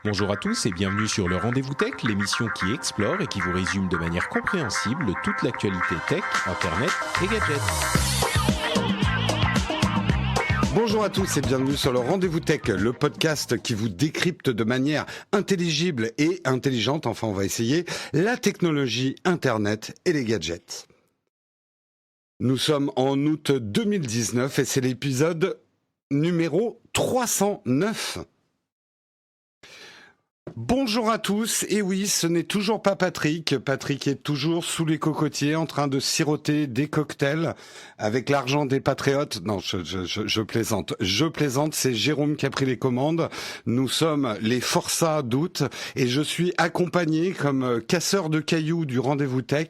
Bonjour à tous et bienvenue sur le Rendez-vous Tech, l'émission qui explore et qui vous résume de manière compréhensible toute l'actualité tech, internet et gadgets. Bonjour à tous et bienvenue sur le Rendez-vous Tech, le podcast qui vous décrypte de manière intelligible et intelligente, enfin on va essayer, la technologie, internet et les gadgets. Nous sommes en août 2019 et c'est l'épisode numéro 309. Bonjour à tous, et oui, ce n'est toujours pas Patrick. Patrick est toujours sous les cocotiers en train de siroter des cocktails avec l'argent des patriotes. Non, je plaisante. Je plaisante, c'est Jérôme qui a pris les commandes. Nous sommes les forçats d'août et je suis accompagné comme casseur de cailloux du Rendez-vous Tech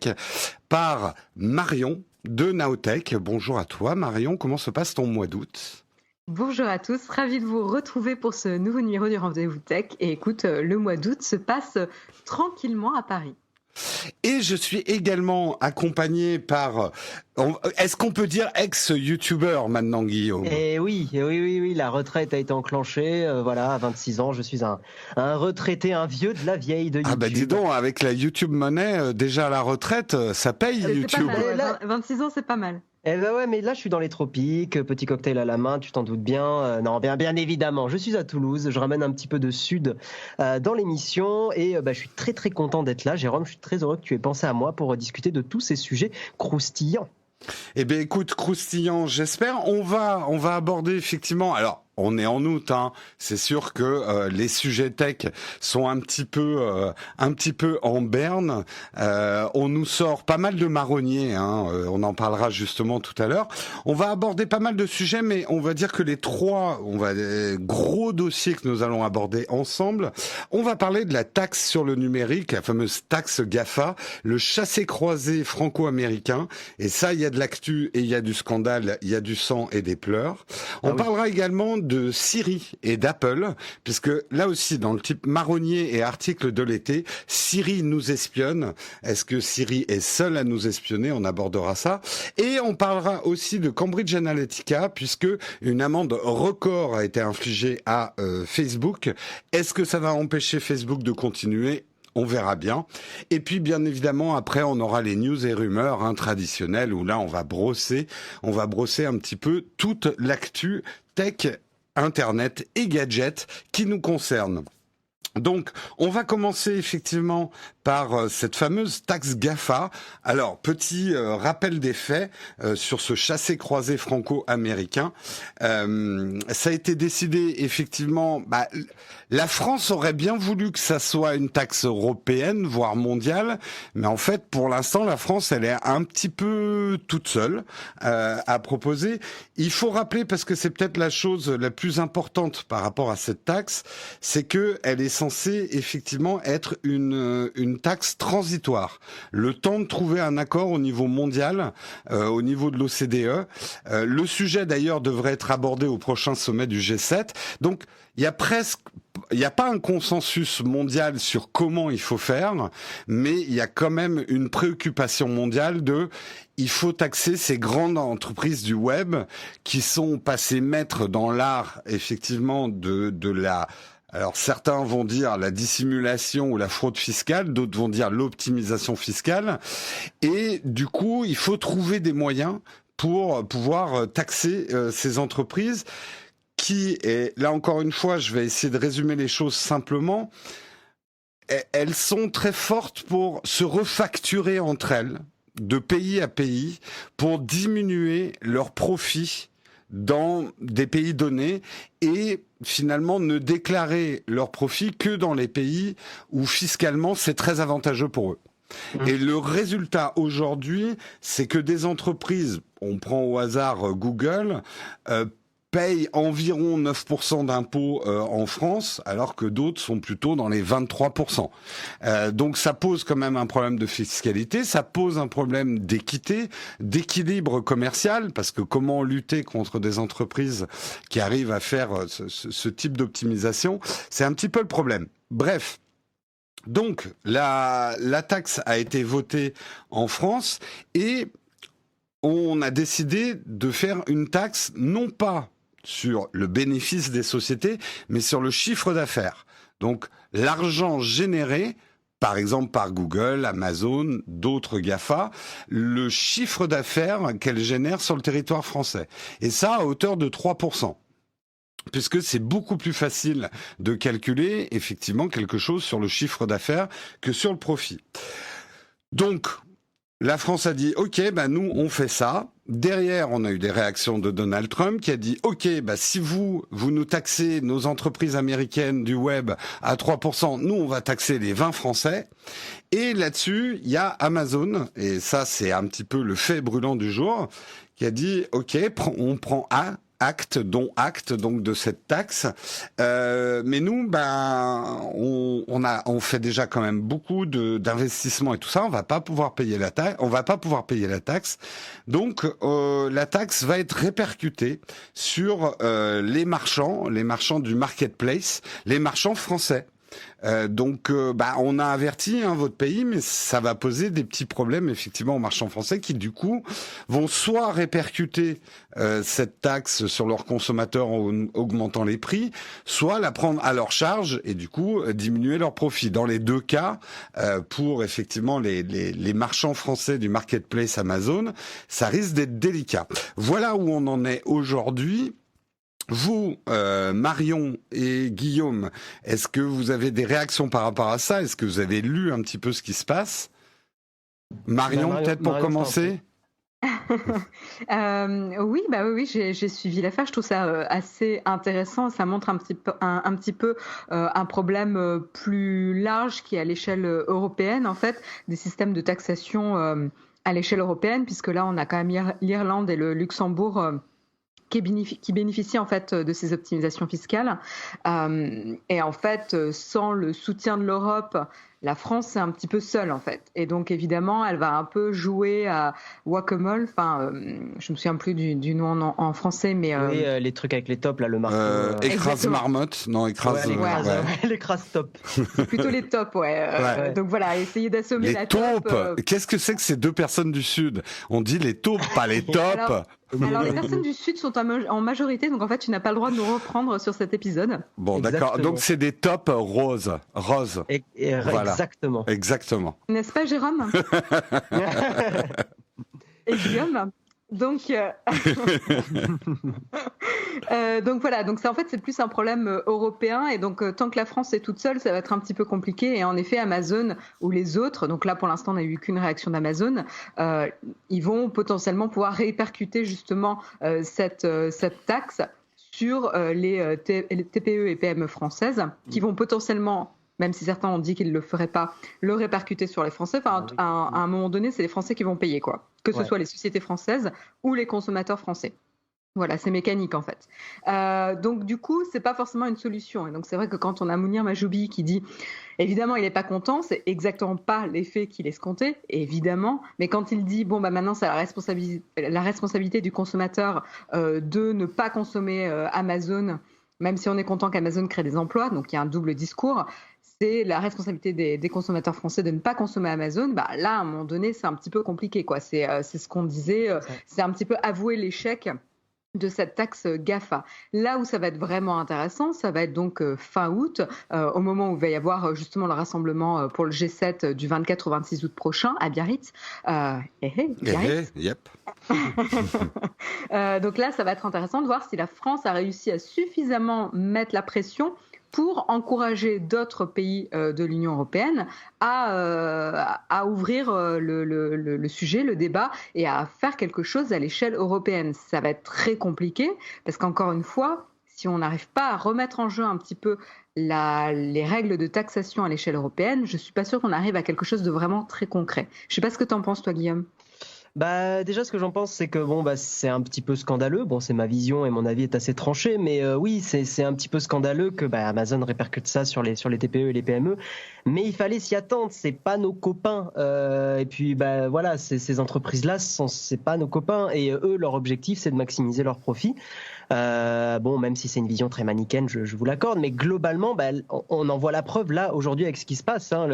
par Marion de Naotech. Bonjour à toi Marion, comment se passe ton mois d'août ? Bonjour à tous, ravi de vous retrouver pour ce nouveau numéro du Rendez-vous Tech. Et écoute, le mois d'août se passe tranquillement à Paris. Et je suis également accompagné par, est-ce qu'on peut dire ex-youtubeur maintenant, Guillaume ? Oui, la retraite a été enclenchée. Voilà, à 26 ans, je suis un retraité, un vieux de la vieille de YouTube. Ah bah dis donc, avec la YouTube Money, déjà à la retraite, ça paye YouTube. Pas mal, 26 ans, c'est pas mal. Eh ben ouais, mais là je suis dans les tropiques, petit cocktail à la main, tu t'en doutes bien. Non, bien évidemment, je suis à Toulouse, je ramène un petit peu de sud dans l'émission et je suis très très content d'être là. Jérôme, je suis très heureux que tu aies pensé à moi pour discuter de tous ces sujets croustillants. Eh bien écoute, croustillant, j'espère. On va aborder effectivement, alors on est en août, hein. C'est sûr que les sujets tech sont un petit peu en berne. On nous sort pas mal de marronniers, hein. On en parlera justement tout à l'heure. On va aborder pas mal de sujets, mais on va dire que les gros dossiers que nous allons aborder ensemble, on va parler de la taxe sur le numérique, la fameuse taxe GAFA, le chassé-croisé franco-américain. Et ça, il y a de l'actu et il y a du scandale, il y a du sang et des pleurs. On parlera également de Siri et d'Apple, puisque là aussi, dans le type marronnier et article de l'été, Siri nous espionne. Est-ce que Siri est seule à nous espionner ? On abordera ça. Et on parlera aussi de Cambridge Analytica, puisque une amende record a été infligée à Facebook. Est-ce que ça va empêcher Facebook de continuer ? On verra bien. Et puis, bien évidemment, après, on aura les news et rumeurs traditionnelles, où là, on va brosser un petit peu toute l'actu tech, internet et gadgets qui nous concernent. Donc, on va commencer effectivement par cette fameuse taxe GAFA. Alors, petit rappel des faits sur ce chassé-croisé franco-américain. Ça a été décidé effectivement. La France aurait bien voulu que ça soit une taxe européenne, voire mondiale, mais en fait, pour l'instant, la France, elle est un petit peu toute seule à proposer. Il faut rappeler, parce que c'est peut-être la chose la plus importante par rapport à cette taxe, c'est que elle est censée effectivement être une taxe transitoire. Le temps de trouver un accord au niveau mondial, au niveau de l'OCDE. Le sujet d'ailleurs devrait être abordé au prochain sommet du G7. Donc il y a pas un consensus mondial sur comment il faut faire, mais il y a quand même une préoccupation mondiale il faut taxer ces grandes entreprises du web qui sont passées maîtres dans l'art effectivement de la. Alors certains vont dire la dissimulation ou la fraude fiscale, d'autres vont dire l'optimisation fiscale, et du coup il faut trouver des moyens pour pouvoir taxer ces entreprises qui, et là encore une fois je vais essayer de résumer les choses simplement, elles sont très fortes pour se refacturer entre elles, de pays à pays, pour diminuer leurs profits dans des pays donnés et finalement ne déclarer leurs profits que dans les pays où fiscalement c'est très avantageux pour eux. Et le résultat aujourd'hui, c'est que des entreprises, on prend au hasard Google, payent environ 9% d'impôts en France, alors que d'autres sont plutôt dans les 23%. Donc ça pose quand même un problème de fiscalité, ça pose un problème d'équité, d'équilibre commercial, parce que comment lutter contre des entreprises qui arrivent à faire ce type d'optimisation, c'est un petit peu le problème. Bref. Donc, la taxe a été votée en France et on a décidé de faire une taxe non pas sur le bénéfice des sociétés, mais sur le chiffre d'affaires. Donc, l'argent généré, par exemple par Google, Amazon, d'autres GAFA, le chiffre d'affaires qu'elles génèrent sur le territoire français. Et ça à hauteur de 3%. Puisque c'est beaucoup plus facile de calculer effectivement quelque chose sur le chiffre d'affaires que sur le profit. Donc, la France a dit « Ok, nous, on fait ça ». Derrière, on a eu des réactions de Donald Trump qui a dit « Ok, si vous nous taxez nos entreprises américaines du web à 3%, nous, on va taxer les 20 Français ». Et là-dessus, il y a Amazon, et ça, c'est un petit peu le fait brûlant du jour, qui a dit « Ok, on prend acte donc de cette taxe, mais nous on fait déjà quand même beaucoup d'investissements et tout ça, on va pas pouvoir payer la taxe, donc la taxe va être répercutée sur les marchands du marketplace, les marchands français. Donc, on a averti votre pays, mais ça va poser des petits problèmes effectivement aux marchands français qui du coup vont soit répercuter cette taxe sur leurs consommateurs en augmentant les prix, soit la prendre à leur charge et du coup diminuer leurs profits. Dans les deux cas, pour effectivement les marchands français du marketplace Amazon, ça risque d'être délicat. Voilà où on en est aujourd'hui. Vous, Marion et Guillaume, est-ce que vous avez des réactions par rapport à ça ? Est-ce que vous avez lu un petit peu ce qui se passe ? Marion, peut-être pour commencer ? Oui, j'ai suivi l'affaire. Je trouve ça assez intéressant. Ça montre un petit peu un problème plus large qui est à l'échelle européenne, en fait, des systèmes de taxation à l'échelle européenne, puisque là, on a quand même l'Irlande et le Luxembourg qui bénéficient en fait de ces optimisations fiscales. Et en fait, sans le soutien de l'Europe, la France est un petit peu seule en fait. Et donc évidemment, elle va un peu jouer à whack-a-mole. Enfin, je me souviens plus du nom en français, mais oui, les trucs avec les tops là, le marteau. Écrase marmotte, non écrase. L'écrase top. C'est plutôt les tops, ouais. Donc voilà, essayer d'assommer la taupes. Qu'est-ce que c'est que ces deux personnes du Sud ? On dit les taupes, pas les tops. Alors les personnes du Sud sont en majorité, donc en fait tu n'as pas le droit de nous reprendre sur cet épisode. Bon, d'accord, donc c'est des tops roses. Voilà. Exactement. N'est-ce pas, Jérôme? Et Guillaume? Donc voilà, donc ça en fait c'est plus un problème européen et donc tant que la France est toute seule, ça va être un petit peu compliqué. Et en effet, Amazon ou les autres, donc là pour l'instant on n'a eu qu'une réaction d'Amazon, ils vont potentiellement pouvoir répercuter justement cette taxe sur les TPE et PME françaises qui vont potentiellement, même si certains ont dit qu'ils ne le feraient pas, le répercuter sur les Français. Enfin, à un moment donné, c'est les Français qui vont payer, quoi. Que ce soit les sociétés françaises ou les consommateurs français. Voilà, c'est mécanique en fait. Donc du coup, c'est pas forcément une solution. Et donc c'est vrai que quand on a Mounir Majoubi qui dit, évidemment, il est pas content, c'est exactement pas l'effet qu'il escomptait, évidemment. Mais quand il dit, maintenant c'est la responsabilité du consommateur de ne pas consommer Amazon, même si on est content qu'Amazon crée des emplois, donc il y a un double discours. C'est la responsabilité des consommateurs français de ne pas consommer Amazon. Là, à un moment donné, c'est un petit peu compliqué, quoi. C'est ce qu'on disait, c'est un petit peu avouer l'échec de cette taxe GAFA. Là où ça va être vraiment intéressant, ça va être donc fin août, au moment où il va y avoir justement le rassemblement pour le G7 du 24 au 26 août prochain à Biarritz. Biarritz. Yep. Donc là, ça va être intéressant de voir si la France a réussi à suffisamment mettre la pression pour encourager d'autres pays de l'Union européenne à ouvrir le sujet, le débat, et à faire quelque chose à l'échelle européenne. Ça va être très compliqué, parce qu'encore une fois, si on n'arrive pas à remettre en jeu un petit peu les règles de taxation à l'échelle européenne, je ne suis pas sûre qu'on arrive à quelque chose de vraiment très concret. Je ne sais pas ce que tu en penses, toi, Guillaume. Déjà, ce que j'en pense, c'est que c'est un petit peu scandaleux. C'est ma vision et mon avis est assez tranché, mais oui, c'est un petit peu scandaleux que Amazon répercute ça sur les TPE et les PME. Mais il fallait s'y attendre. C'est pas nos copains. Et puis, voilà, ces entreprises-là, c'est pas nos copains. Et eux, leur objectif, c'est de maximiser leurs profits. Même si c'est une vision très manichéenne, je vous l'accorde, mais globalement, on en voit la preuve là aujourd'hui avec ce qui se passe. On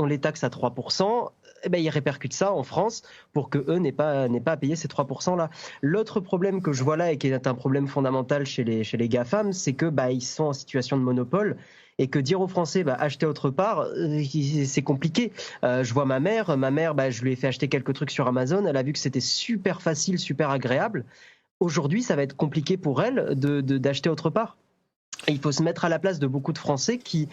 les taxe à 3%. ils répercutent ça en France pour que eux n'aient pas à payer ces 3% là. L'autre problème que je vois là et qui est un problème fondamental chez les GAFAM, c'est que ils sont en situation de monopole. Et que dire aux Français, acheter autre part, c'est compliqué. Je vois ma mère, je lui ai fait acheter quelques trucs sur Amazon. Elle a vu que c'était super facile, super agréable. Aujourd'hui, ça va être compliqué pour elle d'acheter autre part. Et il faut se mettre à la place de beaucoup de Français qui,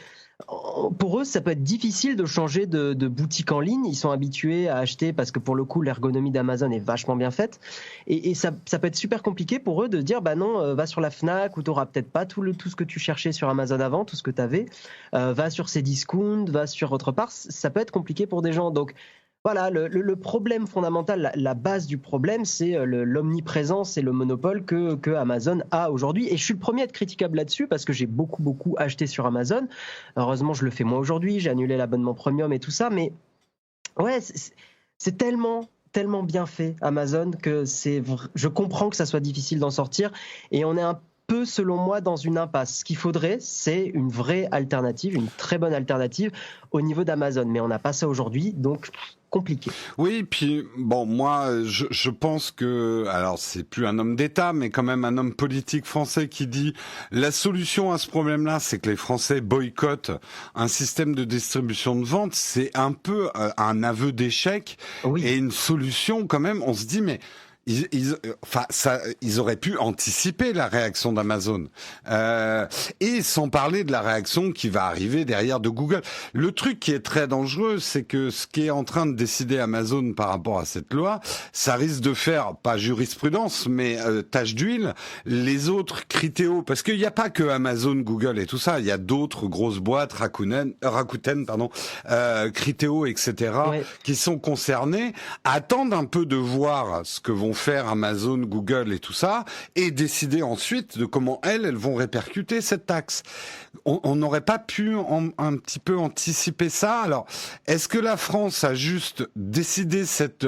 pour eux, ça peut être difficile de changer de boutique en ligne. Ils sont habitués à acheter parce que pour le coup, l'ergonomie d'Amazon est vachement bien faite. Et ça peut être super compliqué pour eux de dire, non, va sur la Fnac où tu n'auras peut-être pas tout ce que tu cherchais sur Amazon avant, tout ce que tu avais. Va sur Cdiscount, va sur autre part. Ça peut être compliqué pour des gens. Donc, voilà, le problème fondamental, la base du problème, c'est l'omniprésence et le monopole que Amazon a aujourd'hui. Et je suis le premier à être critiquable là-dessus parce que j'ai beaucoup acheté sur Amazon. Heureusement, je le fais moi aujourd'hui. J'ai annulé l'abonnement premium et tout ça. Mais ouais, c'est tellement bien fait, Amazon, que je comprends que ça soit difficile d'en sortir. Et on est un peu, selon moi, dans une impasse. Ce qu'il faudrait, c'est une vraie alternative, une très bonne alternative au niveau d'Amazon. Mais on n'a pas ça aujourd'hui, donc compliqué. Oui, puis moi, je pense que, alors c'est plus un homme d'État, mais quand même un homme politique français qui dit la solution à ce problème-là, c'est que les Français boycottent un système de distribution de vente. C'est un peu un aveu d'échec et une solution quand même. On se dit mais ils auraient pu anticiper la réaction d'Amazon et sans parler de la réaction qui va arriver derrière de Google. Le truc qui est très dangereux, c'est que ce qui est en train de décider Amazon par rapport à cette loi, ça risque de faire pas jurisprudence, mais tache d'huile les autres Criteo, parce qu'il n'y a pas que Amazon, Google et tout ça. Il y a d'autres grosses boîtes, Rakuten, Criteo, etc. qui sont concernées. Attendent un peu de voir ce que vont faire Amazon, Google et tout ça, et décider ensuite de comment elles vont répercuter cette taxe. On n'aurait pas pu un petit peu anticiper ça. Alors, est-ce que la France a juste décidé cette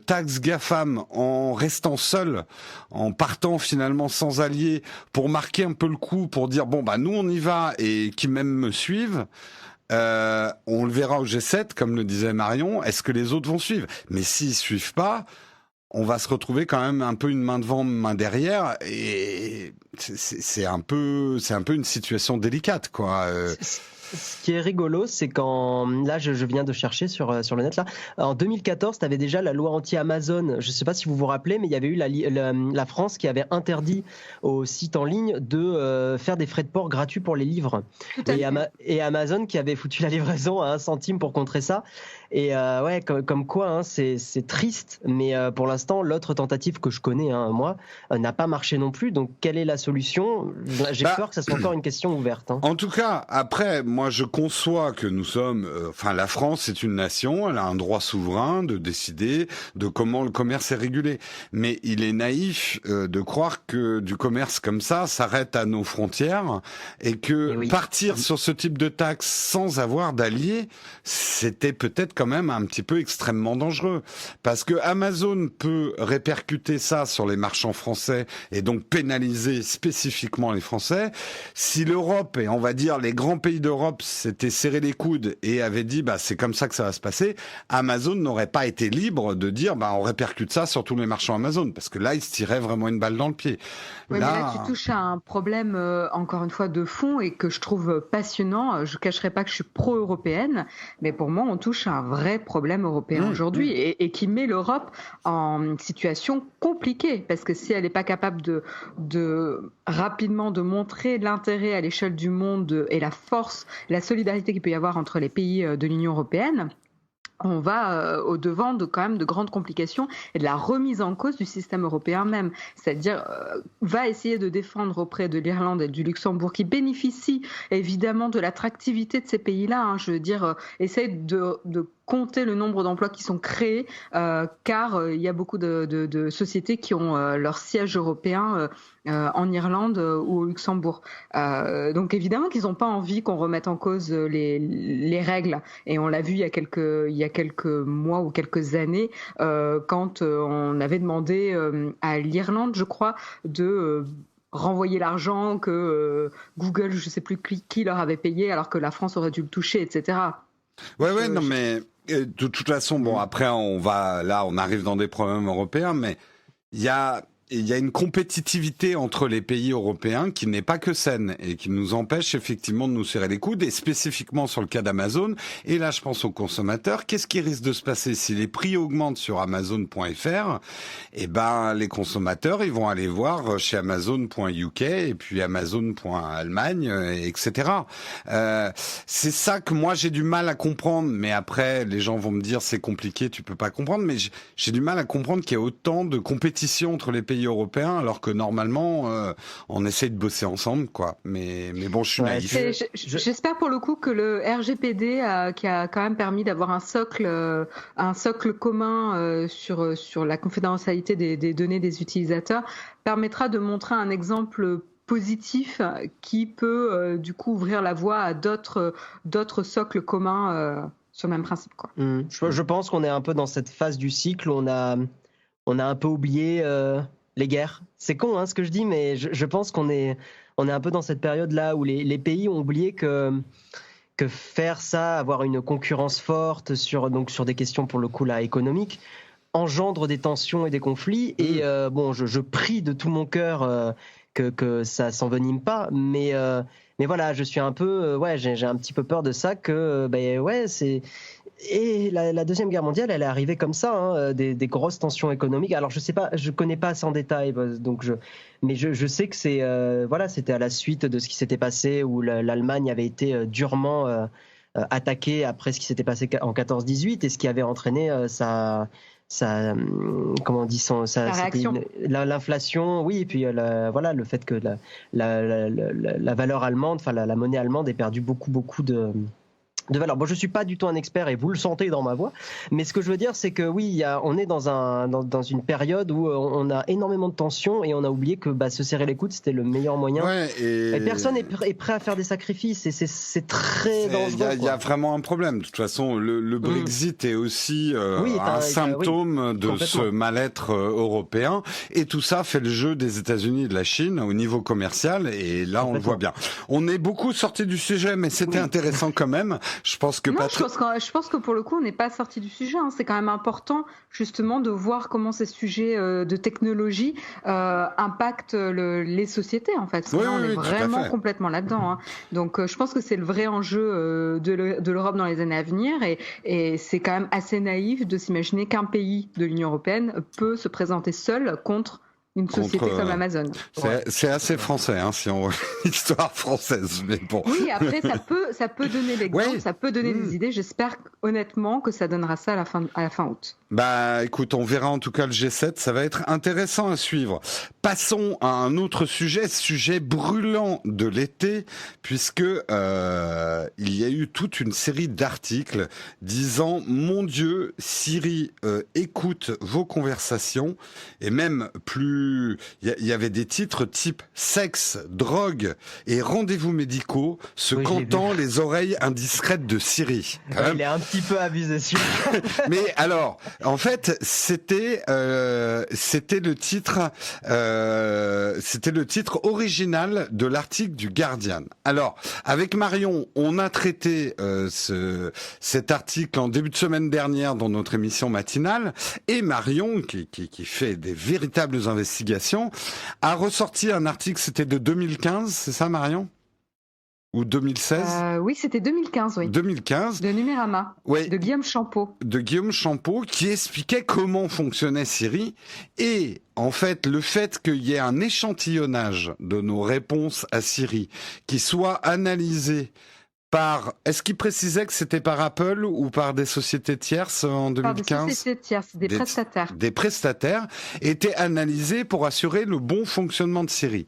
taxe GAFAM en restant seule, en partant finalement sans alliés, pour marquer un peu le coup, pour dire nous on y va et qui même me suivent? On le verra au G7, comme le disait Marion. Est-ce que les autres vont suivre? Mais s'ils suivent pas, on va se retrouver quand même un peu une main devant, main derrière, et c'est un peu une situation délicate, quoi. Ce qui est rigolo, c'est là, je viens de chercher sur le net là. En 2014, tu avais déjà la loi anti-Amazon. Je ne sais pas si vous vous rappelez, mais il y avait eu la France qui avait interdit aux sites en ligne de faire des frais de port gratuits pour les livres. Et Amazon qui avait foutu la livraison à 1 centime pour contrer ça. Et comme quoi, c'est triste. Mais pour l'instant, l'autre tentative que je connais, moi, n'a pas marché non plus. Donc, quelle est la solution? J'ai peur que ça soit encore une question ouverte. En tout cas, après, moi, je conçois que nous sommes... la France est une nation, elle a un droit souverain de décider de comment le commerce est régulé. Mais il est naïf de croire que du commerce comme ça s'arrête à nos frontières et que partir sur ce type de taxe sans avoir d'alliés, c'était peut-être quand même un petit peu extrêmement dangereux. Parce que Amazon peut répercuter ça sur les marchands français et donc pénaliser spécifiquement les Français. Si l'Europe, et on va dire les grands pays d'Europe, s'étaient serré les coudes et avaient dit c'est comme ça que ça va se passer, Amazon n'aurait pas été libre de dire on répercute ça sur tous les marchands Amazon, parce que là, ils se tiraient vraiment une balle dans le pied. Oui, mais là, tu touches à un problème, encore une fois, de fond et que je trouve passionnant. Je ne cacherai pas que je suis pro-européenne, mais pour moi, on touche à un vrai problème européen aujourd'hui et qui met l'Europe en situation compliquée, parce que si elle n'est pas capable de rapidement de montrer l'intérêt à l'échelle du monde et la force, la solidarité qu'il peut y avoir entre les pays de l'Union européenne, on va au-devant quand même de grandes complications et de la remise en cause du système européen même. C'est-à-dire, va essayer de défendre auprès de l'Irlande et du Luxembourg, qui bénéficient évidemment de l'attractivité de ces pays-là. Je veux dire, essaye de compter le nombre d'emplois qui sont créés, car il y a beaucoup de sociétés qui ont leur siège européen en Irlande ou au Luxembourg. Donc évidemment qu'ils n'ont pas envie qu'on remette en cause les règles. Et on l'a vu il y a quelques mois ou quelques années, quand on avait demandé à l'Irlande, je crois, de renvoyer l'argent que Google, je ne sais plus qui leur avait payé, alors que la France aurait dû le toucher, etc. Non mais De toute façon, bon, après, on arrive dans des problèmes européens, mais il y a une compétitivité entre les pays européens qui n'est pas que saine et qui nous empêche effectivement de nous serrer les coudes, et spécifiquement sur le cas d'Amazon. Et là, je pense aux consommateurs. Qu'est-ce qui risque de se passer si les prix augmentent sur Amazon.fr? Eh ben, les consommateurs, ils vont aller voir chez Amazon.uk et puis Amazon.Allemagne, etc. C'est ça que moi j'ai du mal à comprendre. Mais après, les gens vont me dire c'est compliqué, tu peux pas comprendre. Mais j'ai du mal à comprendre qu'il y ait autant de compétition entre les pays européens, alors que normalement, on essaie de bosser ensemble, quoi. Mais bon, je suis naïf. J'espère pour le coup que le RGPD, qui a quand même permis d'avoir un socle commun sur la confidentialité des données des utilisateurs, permettra de montrer un exemple positif qui peut du coup ouvrir la voie à d'autres socles communs sur le même principe, quoi. Je pense qu'on est un peu dans cette phase du cycle où on a un peu oublié les guerres. C'est con ce que je dis, mais je pense qu'on est un peu dans cette période-là où les pays ont oublié que faire ça, avoir une concurrence forte sur des questions pour le coup là économiques, engendre des tensions et des conflits. Et je prie de tout mon cœur que ça s'envenime pas, mais voilà, je suis un peu j'ai un petit peu peur de ça, que c'est. Et la Deuxième Guerre mondiale, elle est arrivée comme ça, des grosses tensions économiques. Alors je sais pas, je connais pas assez en détail, mais je sais que c'était à la suite de ce qui s'était passé, où l'Allemagne avait été durement attaquée après ce qui s'était passé en 14-18, et ce qui avait entraîné comment on dit la réaction. L'inflation, oui, et puis le fait que la valeur allemande, enfin la monnaie allemande ait perdu beaucoup de valeur. Bon, je suis pas du tout un expert et vous le sentez dans ma voix, mais ce que je veux dire, c'est que oui, on est dans une période où on a énormément de tensions, et on a oublié que se serrer les coudes, c'était le meilleur moyen. Ouais, et personne est prêt à faire des sacrifices, et c'est très dangereux. Il y a vraiment un problème. De toute façon, le Brexit est aussi un symptôme de ce mal-être européen, et tout ça fait le jeu des États-Unis et de la Chine au niveau commercial, et là on le voit bien. On est beaucoup sorti du sujet, mais c'était intéressant quand même. Je pense que je pense que pour le coup, on n'est pas sorti du sujet. C'est quand même important, justement, de voir comment ces sujets de technologie impactent les sociétés, en fait. On est vraiment complètement là-dedans. Donc, je pense que c'est le vrai enjeu de l'Europe dans les années à venir. Et c'est quand même assez naïf de s'imaginer qu'un pays de l'Union européenne peut se présenter seul contre une société comme Amazon. C'est assez français, si on l'histoire française, mais bon. Oui, après ça peut donner l'exemple, ça peut donner des idées. J'espère honnêtement que ça donnera ça à la fin août. Bah, écoute, on verra en tout cas le G7, ça va être intéressant à suivre. Passons à un autre sujet brûlant de l'été, puisque il y a eu toute une série d'articles disant mon Dieu, Siri écoute vos conversations, et même plus, il y avait des titres type sexe, drogue et rendez-vous médicaux se cantant les oreilles indiscrètes de Siri. Il est un petit peu abusé celui-là. Mais alors, en fait, c'était le titre original de l'article du Guardian. Alors, avec Marion, on a traité cet article en début de semaine dernière dans notre émission matinale, et Marion, qui fait des véritables investigations, a ressorti un article, c'était de 2015, c'est ça Marion ? Ou 2016 Oui, c'était 2015, oui. 2015. De Numérama, oui. De Guillaume Champeau. De Guillaume Champeau, qui expliquait comment fonctionnait Siri. Et en fait, le fait qu'il y ait un échantillonnage de nos réponses à Siri qui soit analysé par... Est-ce qu'il précisait que c'était par Apple ou par des sociétés tierces en 2015 ? Par des sociétés tierces, des prestataires. Des prestataires étaient analysés pour assurer le bon fonctionnement de Siri.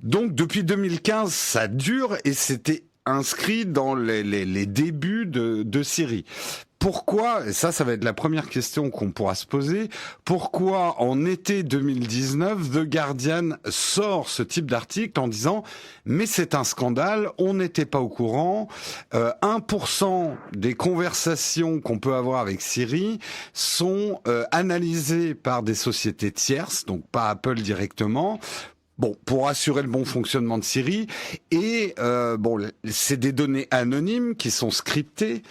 Donc depuis 2015, ça dure, et c'était inscrit dans les débuts de Siri. Pourquoi, et ça va être la première question qu'on pourra se poser, pourquoi en été 2019, The Guardian sort ce type d'article en disant « mais c'est un scandale, on n'était pas au courant, 1% des conversations qu'on peut avoir avec Siri sont analysées par des sociétés tierces, donc pas Apple directement ». Bon, pour assurer le bon fonctionnement de Siri, et c'est des données anonymes qui sont scriptées.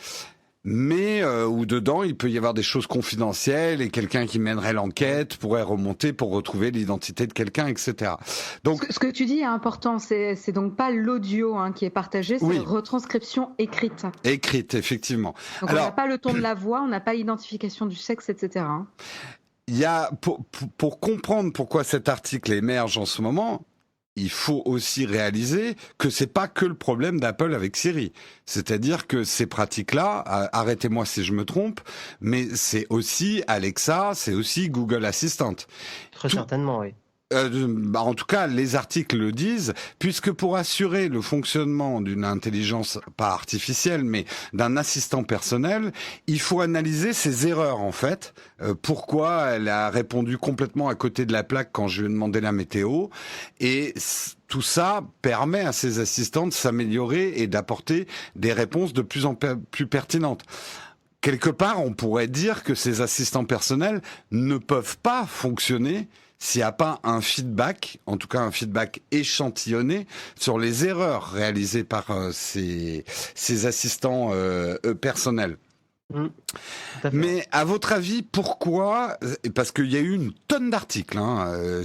mais où dedans il peut y avoir des choses confidentielles et quelqu'un qui mènerait l'enquête pourrait remonter pour retrouver l'identité de quelqu'un, etc. Donc, ce que tu dis est important, c'est donc pas l'audio qui est partagé, c'est la retranscription écrite. Écrite, effectivement. Donc on n'a pas le ton de la voix, on n'a pas l'identification du sexe, etc. Il y a, pour comprendre pourquoi cet article émerge en ce moment, il faut aussi réaliser que c'est pas que le problème d'Apple avec Siri. C'est-à-dire que ces pratiques-là, arrêtez-moi si je me trompe, mais c'est aussi Alexa, c'est aussi Google Assistant. Très certainement, oui. En tout cas, les articles le disent, puisque pour assurer le fonctionnement d'une intelligence, pas artificielle, mais d'un assistant personnel, il faut analyser ses erreurs, en fait. Pourquoi elle a répondu complètement à côté de la plaque quand je lui ai demandé la météo. Et tout ça permet à ces assistants de s'améliorer et d'apporter des réponses de plus en plus pertinentes. Quelque part, on pourrait dire que ces assistants personnels ne peuvent pas fonctionner s'il n'y a pas un feedback, en tout cas un feedback échantillonné sur les erreurs réalisées par ces assistants personnels. Mais à votre avis, pourquoi ? Parce qu'il y a eu une tonne d'articles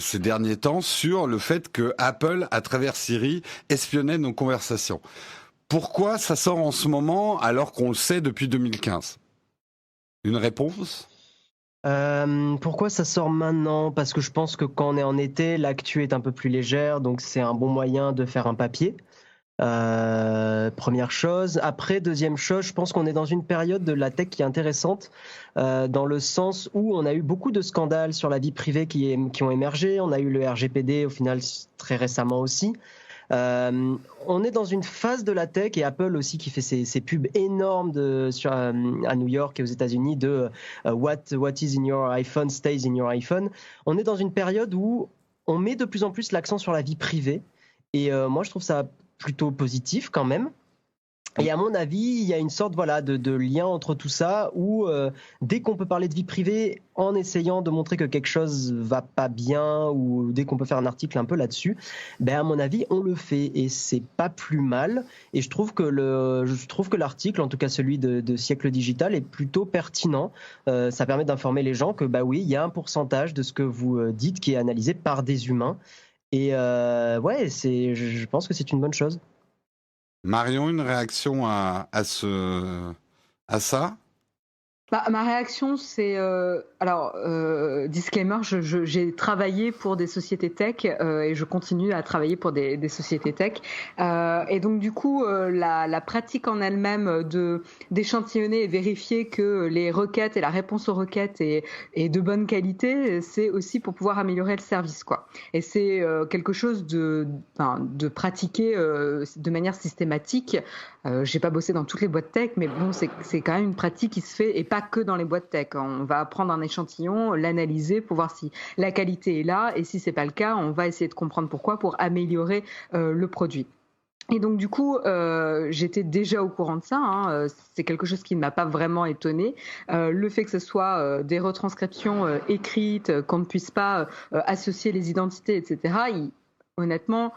ces derniers temps sur le fait que Apple, à travers Siri, espionnait nos conversations. Pourquoi ça sort en ce moment alors qu'on le sait depuis 2015 ? Une réponse ? Pourquoi ça sort maintenant ? Parce que je pense que quand on est en été, l'actu est un peu plus légère, donc c'est un bon moyen de faire un papier. Première chose. Après, deuxième chose, je pense qu'on est dans une période de la tech qui est intéressante, dans le sens où on a eu beaucoup de scandales sur la vie privée qui ont émergé. On a eu le RGPD au final très récemment aussi. On est dans une phase de la tech, et Apple aussi qui fait ces pubs énormes à New York et aux États-Unis de what is in your iPhone stays in your iPhone. On est dans une période où on met de plus en plus l'accent sur la vie privée, et moi je trouve ça plutôt positif quand même. Et à mon avis, il y a une sorte de lien entre tout ça où dès qu'on peut parler de vie privée en essayant de montrer que quelque chose va pas bien, ou dès qu'on peut faire un article un peu là-dessus, à mon avis, on le fait, et c'est pas plus mal. Et je trouve que l'article, en tout cas celui de Siècle Digital, est plutôt pertinent. Ça permet d'informer les gens que oui, il y a un pourcentage de ce que vous dites qui est analysé par des humains. Et je pense que c'est une bonne chose. Marion, une réaction à ça ? Ma réaction, c'est disclaimer, j'ai travaillé pour des sociétés tech et je continue à travailler pour des sociétés tech. Et donc du coup, la pratique en elle-même d'échantillonner et vérifier que les requêtes et la réponse aux requêtes est de bonne qualité, c'est aussi pour pouvoir améliorer le service, quoi. Et c'est quelque chose de pratiquer de manière systématique. J'ai pas bossé dans toutes les boîtes tech, mais bon, c'est quand même une pratique qui se fait, et pas que dans les boîtes tech. On va prendre un échantillon, l'analyser pour voir si la qualité est là, et si c'est pas le cas, on va essayer de comprendre pourquoi pour améliorer le produit. Et donc du coup, j'étais déjà au courant de ça. C'est quelque chose qui ne m'a pas vraiment étonnée. Le fait que ce soit des retranscriptions écrites, qu'on ne puisse pas associer les identités, etc. Honnêtement,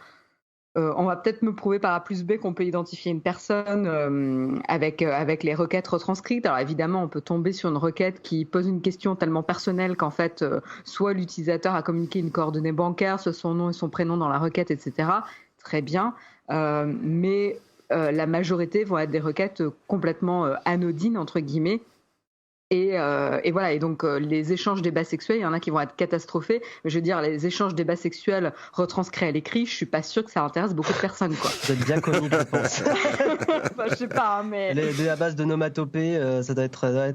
on va peut-être me prouver par A plus B qu'on peut identifier une personne avec les requêtes retranscrites. Alors évidemment, on peut tomber sur une requête qui pose une question tellement personnelle qu'en fait, soit l'utilisateur a communiqué une coordonnée bancaire, soit son nom et son prénom dans la requête, etc. Très bien. Mais la majorité vont être des requêtes complètement anodines, entre guillemets. Et voilà. Et donc, les échanges débats sexuels, il y en a qui vont être catastrophés. Mais je veux dire, les échanges débats sexuels retranscrits à l'écrit, je suis pas sûre que ça intéresse beaucoup de personnes, quoi. Vous êtes bien connu, je pense. Je sais pas, mais à base de nomatopée, ça doit être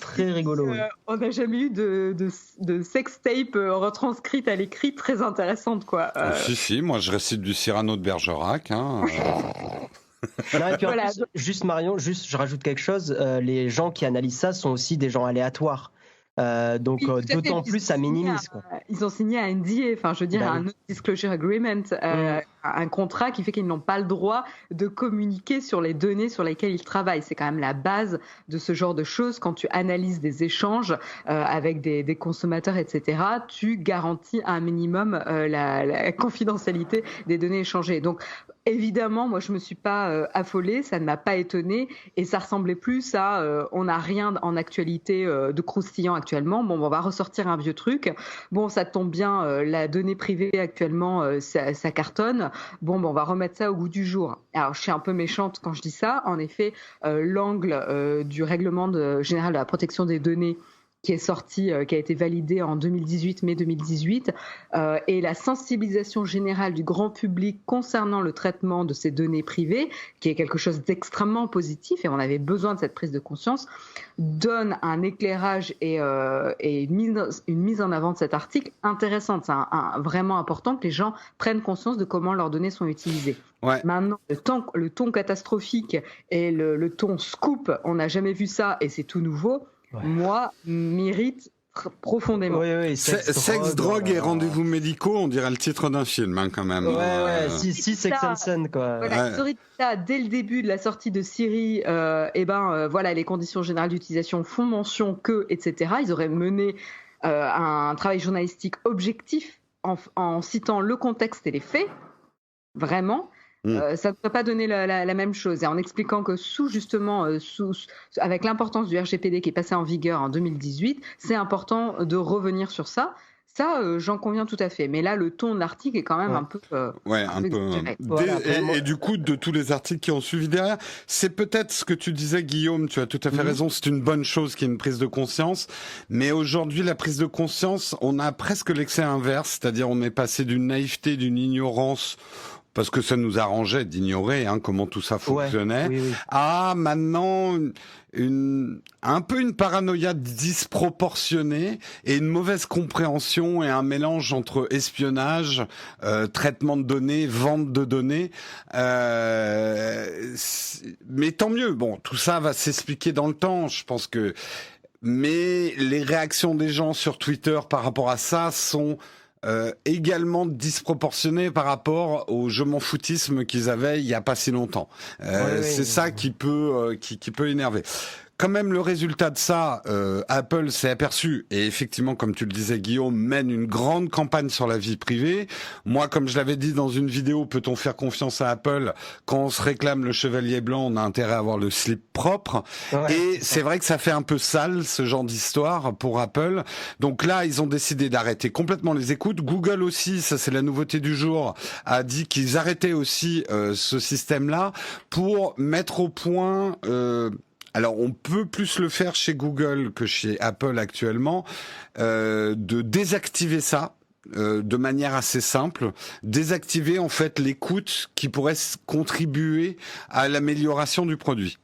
très rigolo. On n'a jamais eu de sextape retranscrite à l'écrit très intéressante, quoi. Si, moi je récite du Cyrano de Bergerac. Non, et puis en plus, juste Marion, je rajoute quelque chose. Les gens qui analysent ça sont aussi des gens aléatoires. Donc oui, d'autant plus ça minimise, quoi. Ils ont signé un NDA, enfin je veux dire un Non-Disclosure Agreement, un contrat qui fait qu'ils n'ont pas le droit de communiquer sur les données sur lesquelles ils travaillent. C'est quand même la base de ce genre de choses. Quand tu analyses des échanges avec des consommateurs, etc., tu garantis un minimum la confidentialité des données échangées. Donc, évidemment, moi, je me suis pas affolée, ça ne m'a pas étonnée, et ça ressemblait plus à on n'a rien en actualité de croustillant actuellement. Bon, on va ressortir un vieux truc. Bon, ça tombe bien, la donnée privée actuellement, ça cartonne. Bon, on va remettre ça au goût du jour. Alors, je suis un peu méchante quand je dis ça. En effet, l'angle du règlement général de la protection des données qui est sorti, qui a été validé en 2018, mai 2018, et la sensibilisation générale du grand public concernant le traitement de ces données privées, qui est quelque chose d'extrêmement positif, et on avait besoin de cette prise de conscience, donne un éclairage et une mise en avant de cet article intéressante. C'est vraiment important que les gens prennent conscience de comment leurs données sont utilisées. Ouais. Maintenant, le ton catastrophique et le ton scoop, on n'a jamais vu ça, et c'est tout nouveau. Ouais. Moi, m'irrite profondément. Oui, sexe, drogue et rendez-vous médicaux, on dirait le titre d'un film quand même. Ouais, si Sex and Sun, quoi. Voilà, ils auraient dit ça dès le début de la sortie de Siri, voilà, les conditions générales d'utilisation font mention que, etc. Ils auraient mené un travail journalistique objectif en citant le contexte et les faits, vraiment. Ça ne peut pas donner la même chose. Et en expliquant que avec l'importance du RGPD qui est passé en vigueur en 2018, c'est important de revenir sur ça. Ça, j'en conviens tout à fait. Mais là, le ton de l'article est quand même un peu... Et du coup, de tous les articles qui ont suivi derrière, c'est peut-être ce que tu disais, Guillaume, tu as tout à fait raison, c'est une bonne chose qu'il y ait une prise de conscience. Mais aujourd'hui, la prise de conscience, on a presque l'excès inverse, c'est-à-dire on est passé d'une naïveté, d'une ignorance... parce que ça nous arrangeait d'ignorer comment tout ça fonctionnait, à maintenant un peu une paranoïa disproportionnée et une mauvaise compréhension et un mélange entre espionnage, traitement de données, vente de données. Mais tant mieux, bon, tout ça va s'expliquer dans le temps, je pense que... Mais les réactions des gens sur Twitter par rapport à ça sont... également disproportionné par rapport au je m'en foutisme qu'ils avaient il y a pas si longtemps. C'est ça qui peut énerver. Quand même, le résultat de ça, Apple s'est aperçu, et effectivement, comme tu le disais, Guillaume, mène une grande campagne sur la vie privée. Moi, comme je l'avais dit dans une vidéo, peut-on faire confiance à Apple? Quand on se réclame le chevalier blanc, on a intérêt à avoir le slip propre. Et c'est vrai que ça fait un peu sale, ce genre d'histoire, pour Apple. Donc là, ils ont décidé d'arrêter complètement les écoutes. Google aussi, ça c'est la nouveauté du jour, a dit qu'ils arrêtaient aussi ce système-là pour mettre au point... Alors, on peut plus le faire chez Google que chez Apple actuellement, de désactiver ça de manière assez simple, désactiver en fait l'écoute qui pourrait contribuer à l'amélioration du produit.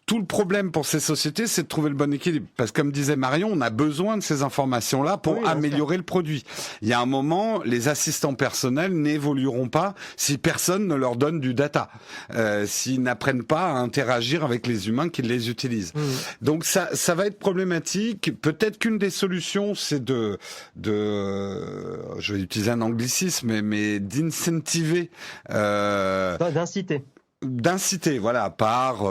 Tout le problème pour ces sociétés, c'est de trouver le bon équilibre. Parce que comme disait Marion, on a besoin de ces informations-là pour améliorer le produit. Il y a un moment, les assistants personnels n'évolueront pas si personne ne leur donne du data, s'ils n'apprennent pas à interagir avec les humains qui les utilisent. Donc ça va être problématique. Peut-être qu'une des solutions, c'est je vais utiliser un anglicisme, mais d'incentiver, d'inciter, voilà, par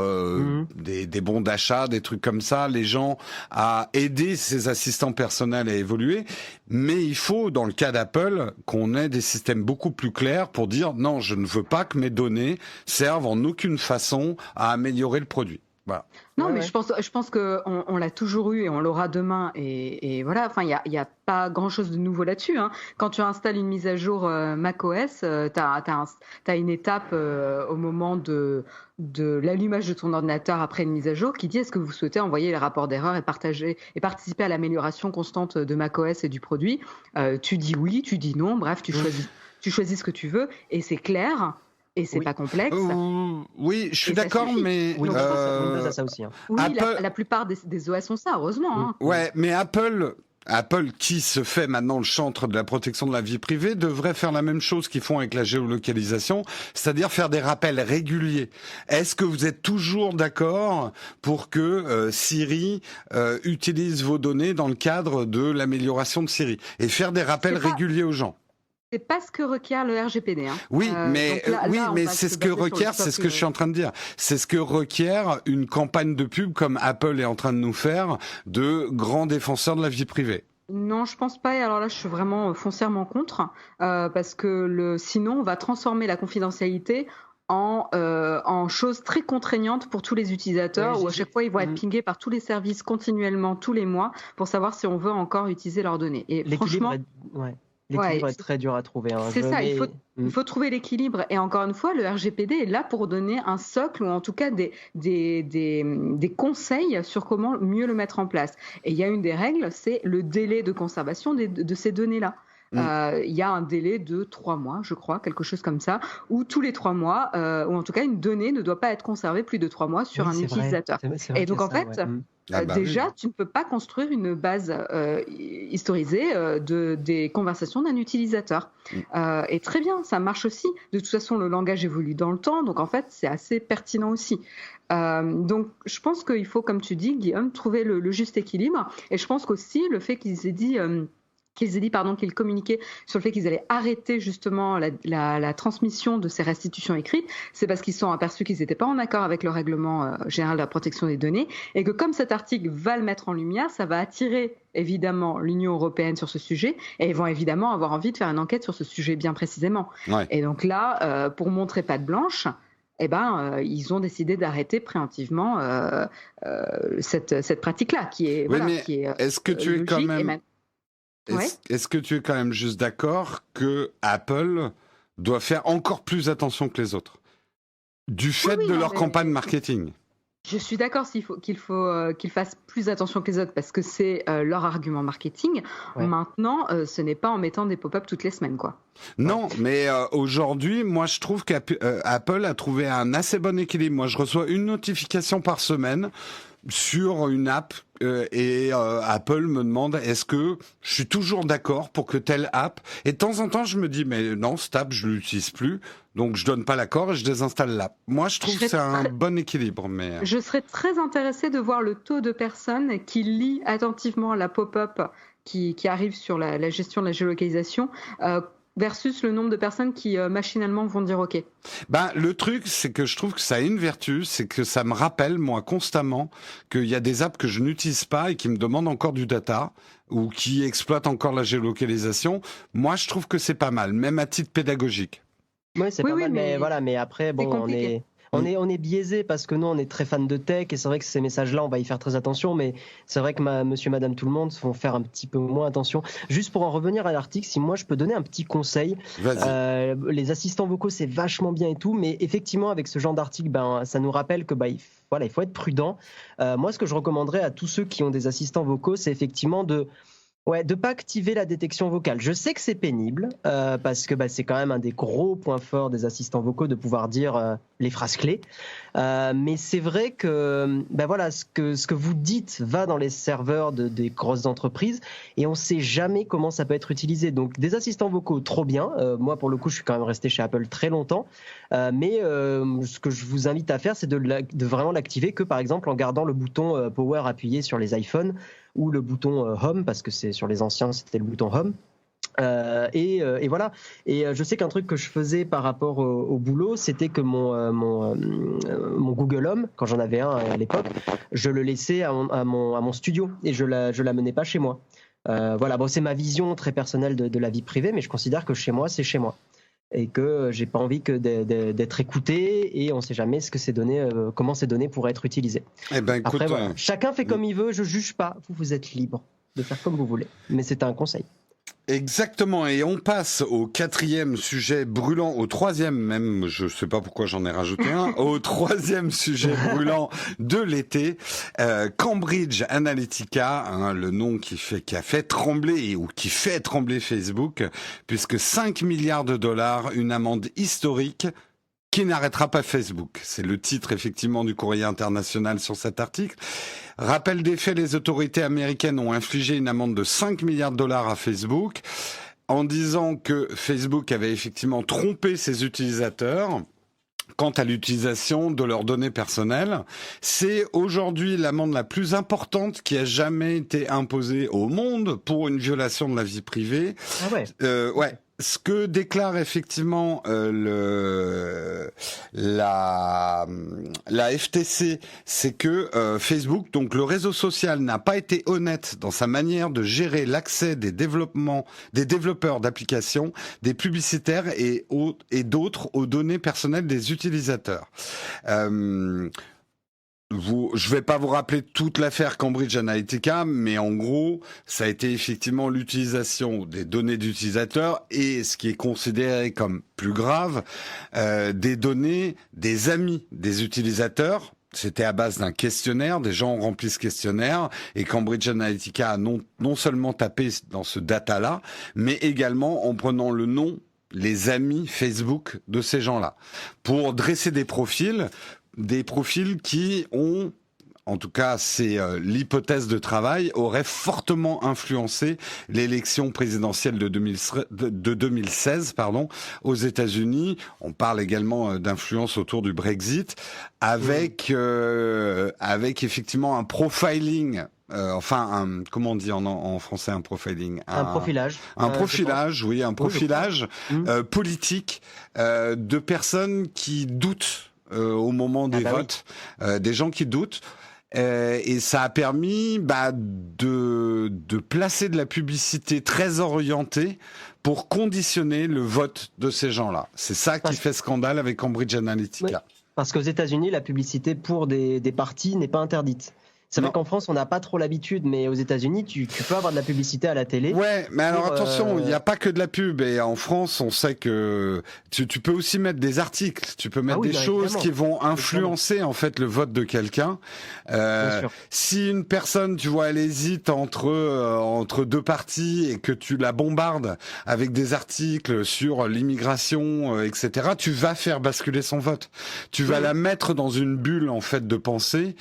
des bons d'achat, des trucs comme ça, les gens à aider ces assistants personnels à évoluer. Mais il faut, dans le cas d'Apple, qu'on ait des systèmes beaucoup plus clairs pour dire non, je ne veux pas que mes données servent en aucune façon à améliorer le produit. Voilà. Non, mais je pense que on l'a toujours eu et on l'aura demain et voilà. Enfin, il y a pas grand-chose de nouveau là-dessus. Quand tu installes une mise à jour macOS, t'as une étape au moment de l'allumage de ton ordinateur après une mise à jour qui dit est-ce que vous souhaitez envoyer les rapports d'erreur et participer à l'amélioration constante de macOS et du produit. Tu dis oui, tu dis non. Bref, tu choisis ce que tu veux et c'est clair. Et c'est pas complexe. Oui, je suis d'accord, mais... Windows a ça aussi. Oui, Apple... la plupart des OS ont ça, heureusement. Ouais, mais Apple, qui se fait maintenant le chantre de la protection de la vie privée, devrait faire la même chose qu'ils font avec la géolocalisation, c'est-à-dire faire des rappels réguliers. Est-ce que vous êtes toujours d'accord pour que Siri utilise vos données dans le cadre de l'amélioration de Siri et faire des rappels réguliers aux gens? C'est pas ce que requiert le RGPD. Hein. Oui, mais on va c'est se ce que baser sur le requiert, c'est ce que je suis socle. en train de dire. C'est ce que requiert une campagne de pub comme Apple est en train de nous faire de grands défenseurs de la vie privée. Non, je pense pas. Et alors là, je suis vraiment foncièrement contre, parce que sinon, on va transformer la confidentialité en choses très contraignantes pour tous les utilisateurs, Oui, où à chaque fois, ils vont être pingés par tous les services continuellement, tous les mois, pour savoir si on veut encore utiliser leurs données. Et franchement, L'équilibre est très dur à trouver. Hein. c'est ça, il faut trouver l'équilibre. Et encore une fois, le RGPD est là pour donner un socle, ou en tout cas des conseils sur comment mieux le mettre en place. Et il y a une des règles, c'est le délai de conservation de ces données-là. Il y a un délai de 3 mois, je crois, quelque chose comme ça, où tous les 3 mois, ou en tout cas une donnée ne doit pas être conservée plus de 3 mois sur un utilisateur. C'est vrai Et donc en fait, déjà, tu ne peux pas construire une base historisée des conversations d'un utilisateur. Et très bien, ça marche aussi. De toute façon, le langage évolue dans le temps, donc en fait, c'est assez pertinent aussi. Donc, je pense qu'il faut, comme tu dis, Guillaume, trouver le juste équilibre. Et je pense qu'aussi, le fait qu'ils aient dit... qu'ils communiquaient sur le fait qu'ils allaient arrêter justement la transmission de ces restitutions écrites, c'est parce qu'ils se sont aperçus qu'ils n'étaient pas en accord avec le règlement général de la protection des données, et que comme cet article va le mettre en lumière, ça va attirer évidemment l'Union européenne sur ce sujet, et ils vont évidemment avoir envie de faire une enquête sur ce sujet bien précisément. Ouais. Et donc là, pour montrer patte blanche, ils ont décidé d'arrêter préemptivement cette pratique-là, qui est, est-ce que tu es quand même... Est-ce que tu es quand même juste d'accord que Apple doit faire encore plus attention que les autres du fait de leur campagne marketing? Je suis d'accord qu'ils fassent plus attention que les autres parce que c'est leur argument marketing. Ouais. Maintenant, ce n'est pas en mettant des pop-up toutes les semaines, quoi. Non, mais aujourd'hui, moi, je trouve qu'Apple a trouvé un assez bon équilibre. Moi, je reçois une notification par semaine sur une app et Apple me demande est-ce que je suis toujours d'accord pour que telle app, et de temps en temps je me dis mais non, cette app je l'utilise plus, donc je donne pas l'accord et je désinstalle l'app. Moi je trouve que c'est un bon équilibre. Mais je serais très intéressée de voir le taux de personnes qui lit attentivement la pop-up qui arrive sur la gestion de la géolocalisation versus le nombre de personnes qui machinalement vont dire OK. Le truc, c'est que je trouve que ça a une vertu, c'est que ça me rappelle, moi, constamment, qu'il y a des apps que je n'utilise pas et qui me demandent encore du data ou qui exploitent encore la géolocalisation. Moi, je trouve que c'est pas mal, même à titre pédagogique. Oui, c'est pas mal, mais après, bon, on est biaisé parce que nous, on est très fans de tech et c'est vrai que ces messages-là, on va y faire très attention, mais c'est vrai que monsieur, madame, tout le monde vont faire un petit peu moins attention. Juste pour en revenir à l'article, si moi je peux donner un petit conseil, les assistants vocaux, c'est vachement bien et tout, mais effectivement, avec ce genre d'article, ça nous rappelle que il faut être prudent. Moi, ce que je recommanderais à tous ceux qui ont des assistants vocaux, c'est effectivement de pas activer la détection vocale. Je sais que c'est pénible parce que c'est quand même un des gros points forts des assistants vocaux de pouvoir dire les phrases clés. Mais c'est vrai que ce que vous dites va dans les serveurs des grosses entreprises et on ne sait jamais comment ça peut être utilisé. Donc des assistants vocaux, trop bien. Moi, pour le coup, je suis quand même resté chez Apple très longtemps. Mais ce que je vous invite à faire, c'est de vraiment l'activer que par exemple en gardant le bouton Power appuyé sur les iPhones ou le bouton Home, parce que c'est sur les anciens, c'était le bouton Home. Et voilà. Et je sais qu'un truc que je faisais par rapport au boulot, c'était que mon Google Home, quand j'en avais un à l'époque, je le laissais à mon studio et je l'amenais pas chez moi. C'est ma vision très personnelle de la vie privée, mais je considère que chez moi, c'est chez moi. Et que j'ai pas envie d'être écouté et on sait jamais comment ces données pourraient être utilisées. Écoute, après, chacun fait comme il veut, je juge pas. Vous êtes libre de faire comme vous voulez, mais c'est un conseil. Exactement, et on passe au 4e sujet brûlant, au 3e même, je sais pas pourquoi j'en ai rajouté un, au 3e sujet brûlant de l'été, Cambridge Analytica, le nom qui a fait trembler ou qui fait trembler Facebook, puisque 5 milliards de dollars, une amende historique qui n'arrêtera pas Facebook. C'est le titre effectivement du Courrier international sur cet article. Rappel des faits, les autorités américaines ont infligé une amende de 5 milliards de dollars à Facebook en disant que Facebook avait effectivement trompé ses utilisateurs quant à l'utilisation de leurs données personnelles. C'est aujourd'hui l'amende la plus importante qui a jamais été imposée au monde pour une violation de la vie privée. Ah ouais. ce que déclare effectivement la FTC, c'est que Facebook, donc le réseau social, n'a pas été honnête dans sa manière de gérer l'accès des développeurs d'applications, des publicitaires et d'autres aux données personnelles des utilisateurs. Je vais pas vous rappeler toute l'affaire Cambridge Analytica, mais en gros, ça a été effectivement l'utilisation des données d'utilisateurs et ce qui est considéré comme plus grave, des données des amis des utilisateurs. C'était à base d'un questionnaire, des gens ont rempli ce questionnaire et Cambridge Analytica a non seulement tapé dans ce data-là, mais également en prenant le nom, les amis Facebook de ces gens-là, pour dresser des profils qui ont, en tout cas c'est l'hypothèse de travail, auraient fortement influencé l'élection présidentielle de 2016 aux États-Unis. On parle également d'influence autour du Brexit, avec effectivement un profiling. Comment on dit en français un profiling? Un profilage. Un profilage, oui, un profilage politique de personnes qui doutent au moment des votes, des gens qui doutent. Et ça a permis de placer de la publicité très orientée pour conditionner le vote de ces gens-là. C'est ça qui fait scandale avec Cambridge Analytica. Oui, parce qu'aux États-Unis, la publicité pour des partis n'est pas interdite. C'est vrai qu'en France, on n'a pas trop l'habitude, mais aux États-Unis, tu peux avoir de la publicité à la télé. Ouais, mais alors attention, il n'y a pas que de la pub. Et en France, on sait que tu peux aussi mettre des articles, tu peux mettre des choses qui vont influencer en fait le vote de quelqu'un. Si une personne, tu vois, elle hésite entre deux partis et que tu la bombardes avec des articles sur l'immigration, etc., tu vas faire basculer son vote. Tu vas la mettre dans une bulle en fait de pensée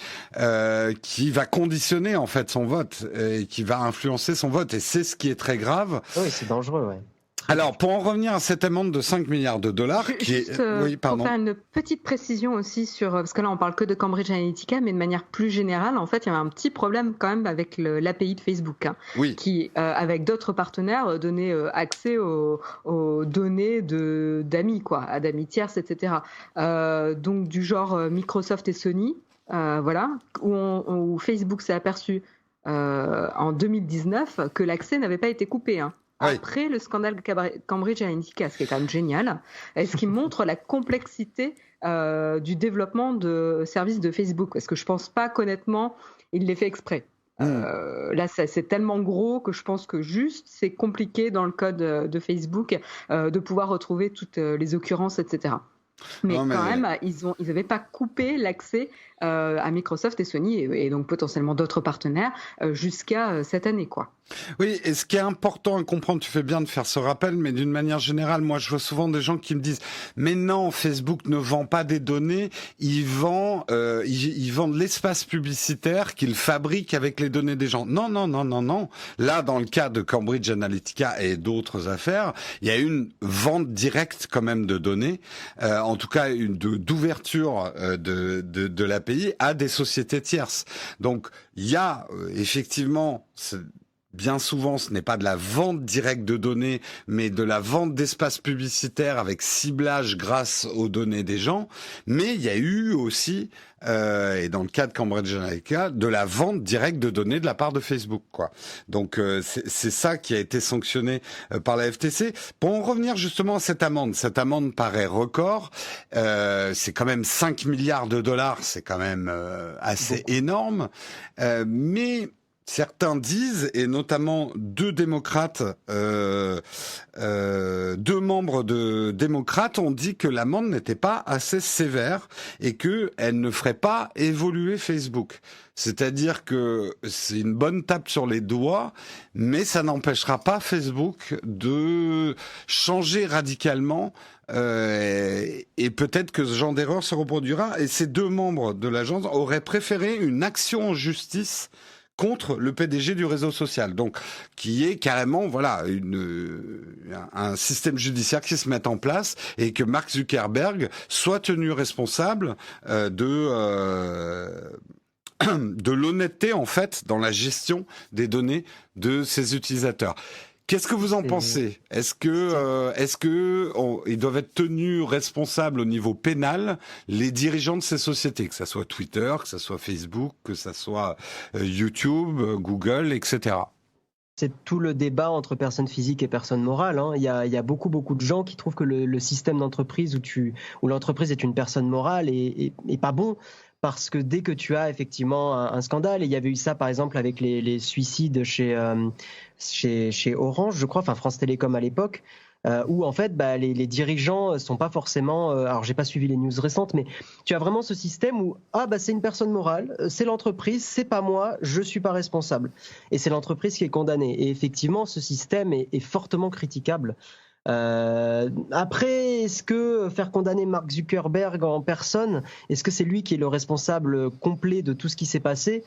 qui va conditionner en fait son vote et qui va influencer son vote, et c'est ce qui est très grave. Oui, c'est dangereux, ouais. Alors, pour en revenir à cette amende de 5 milliards de dollars, pour faire une petite précision aussi sur, parce que là on parle que de Cambridge Analytica, mais de manière plus générale, en fait, il y avait un petit problème quand même avec l'API de Facebook, qui, avec d'autres partenaires, donnait accès aux données d'amis, à d'amis tierces, etc. Donc du genre Microsoft et Sony. Où Facebook s'est aperçu en 2019 que l'accès n'avait pas été coupé. Après le scandale Cambridge Analytica, ce qui est quand même génial, et ce qui montre la complexité du développement de services de Facebook, parce que je pense pas qu'honnêtement, il l'ait fait exprès. Là, c'est tellement gros que je pense que juste, c'est compliqué dans le code de Facebook de pouvoir retrouver toutes les occurrences, etc. Mais quand même, ils n'avaient pas coupé l'accès à Microsoft et Sony et donc potentiellement d'autres partenaires jusqu'à cette année, Oui, et ce qui est important à comprendre, tu fais bien de faire ce rappel, mais d'une manière générale, moi je vois souvent des gens qui me disent « Mais non, Facebook ne vend pas des données, il vend de l'espace publicitaire qu'il fabrique avec les données des gens. » Non. Là, dans le cas de Cambridge Analytica et d'autres affaires, il y a une vente directe quand même de données, en tout cas d'ouverture de l'API à des sociétés tierces. Donc, il y a effectivement... Bien souvent, ce n'est pas de la vente directe de données, mais de la vente d'espace publicitaire avec ciblage grâce aux données des gens. Mais il y a eu aussi, et dans le cas de Cambridge Analytica, de la vente directe de données de la part de Facebook, Donc c'est ça qui a été sanctionné par la FTC. Pour en revenir justement à cette amende paraît record. C'est quand même 5 milliards de dollars, c'est quand même assez énorme. Mais certains disent, et notamment deux membres de démocrates ont dit que l'amende n'était pas assez sévère et qu'elle ne ferait pas évoluer Facebook. C'est-à-dire que c'est une bonne tape sur les doigts, mais ça n'empêchera pas Facebook de changer radicalement et peut-être que ce genre d'erreur se reproduira. Et ces deux membres de l'agence auraient préféré une action en justice contre le PDG du réseau social, donc qui est carrément un système judiciaire qui se met en place et que Mark Zuckerberg soit tenu responsable de l'honnêteté en fait dans la gestion des données de ses utilisateurs. Qu'est-ce que vous en pensez ? Est-ce que ils doivent être tenus responsables au niveau pénal, les dirigeants de ces sociétés, que ça soit Twitter, que ça soit Facebook, que ça soit YouTube, Google, etc. C'est tout le débat entre personnes physiques et personnes morales. Il y a beaucoup de gens qui trouvent que le système d'entreprise où l'entreprise est une personne morale est pas bon. Parce que dès que tu as effectivement un scandale, et il y avait eu ça par exemple avec les suicides chez Orange, je crois, enfin France Télécom à l'époque, où en fait les dirigeants sont pas forcément. Alors j'ai pas suivi les news récentes, mais tu as vraiment ce système où c'est une personne morale, c'est l'entreprise, c'est pas moi, je suis pas responsable, et c'est l'entreprise qui est condamnée. Et effectivement, ce système est fortement critiquable. Après, est-ce que faire condamner Mark Zuckerberg en personne, est-ce que c'est lui qui est le responsable complet de tout ce qui s'est passé ?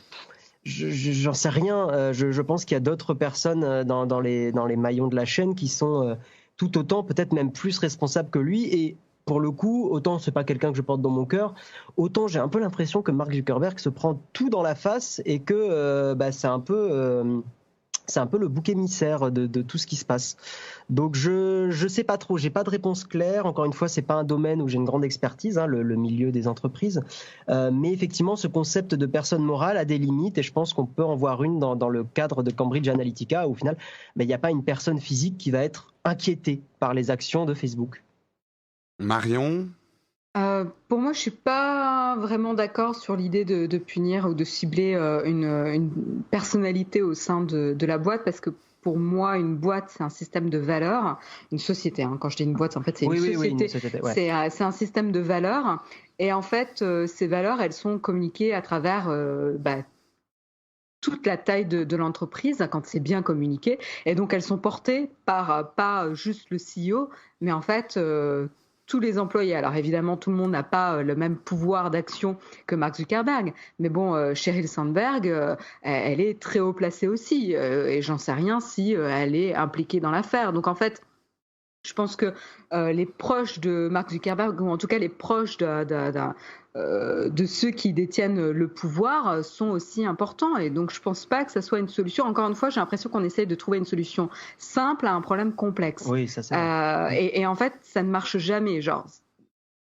J'en sais rien. Je pense qu'il y a d'autres personnes dans les maillons de la chaîne qui sont tout autant, peut-être même plus responsables que lui. Et pour le coup, autant c'est pas quelqu'un que je porte dans mon cœur, autant j'ai un peu l'impression que Mark Zuckerberg se prend tout dans la face et que c'est un peu le bouc émissaire de tout ce qui se passe. Donc je sais pas trop, j'ai pas de réponse claire. Encore une fois, c'est pas un domaine où j'ai une grande expertise, le milieu des entreprises. Mais effectivement, ce concept de personne morale a des limites et je pense qu'on peut en voir une dans le cadre de Cambridge Analytica où au final, il n'y a pas une personne physique qui va être inquiétée par les actions de Facebook. Marion ? Pour moi, je suis pas vraiment d'accord sur l'idée de punir ou de cibler une personnalité au sein de la boîte, parce que pour moi, une boîte, c'est un système de valeurs, une société. Quand je dis une boîte, en fait, c'est une société. Oui, une société, ouais. C'est un système de valeurs, et en fait, ces valeurs, elles sont communiquées à travers toute la taille de l'entreprise quand c'est bien communiqué, et donc elles sont portées par pas juste le CEO, mais en fait tous les employés. Alors évidemment, tout le monde n'a pas le même pouvoir d'action que Mark Zuckerberg, mais bon, Sheryl Sandberg, elle est très haut placée aussi, et j'en sais rien si elle est impliquée dans l'affaire. Donc en fait, je pense que les proches de Mark Zuckerberg, ou en tout cas les proches de ceux qui détiennent le pouvoir, sont aussi importants. Et donc je pense pas que ça soit une solution. Encore une fois, j'ai l'impression qu'on essaie de trouver une solution simple à un problème complexe. Oui, ça c'est vrai. Et en fait, ça ne marche jamais. Genre,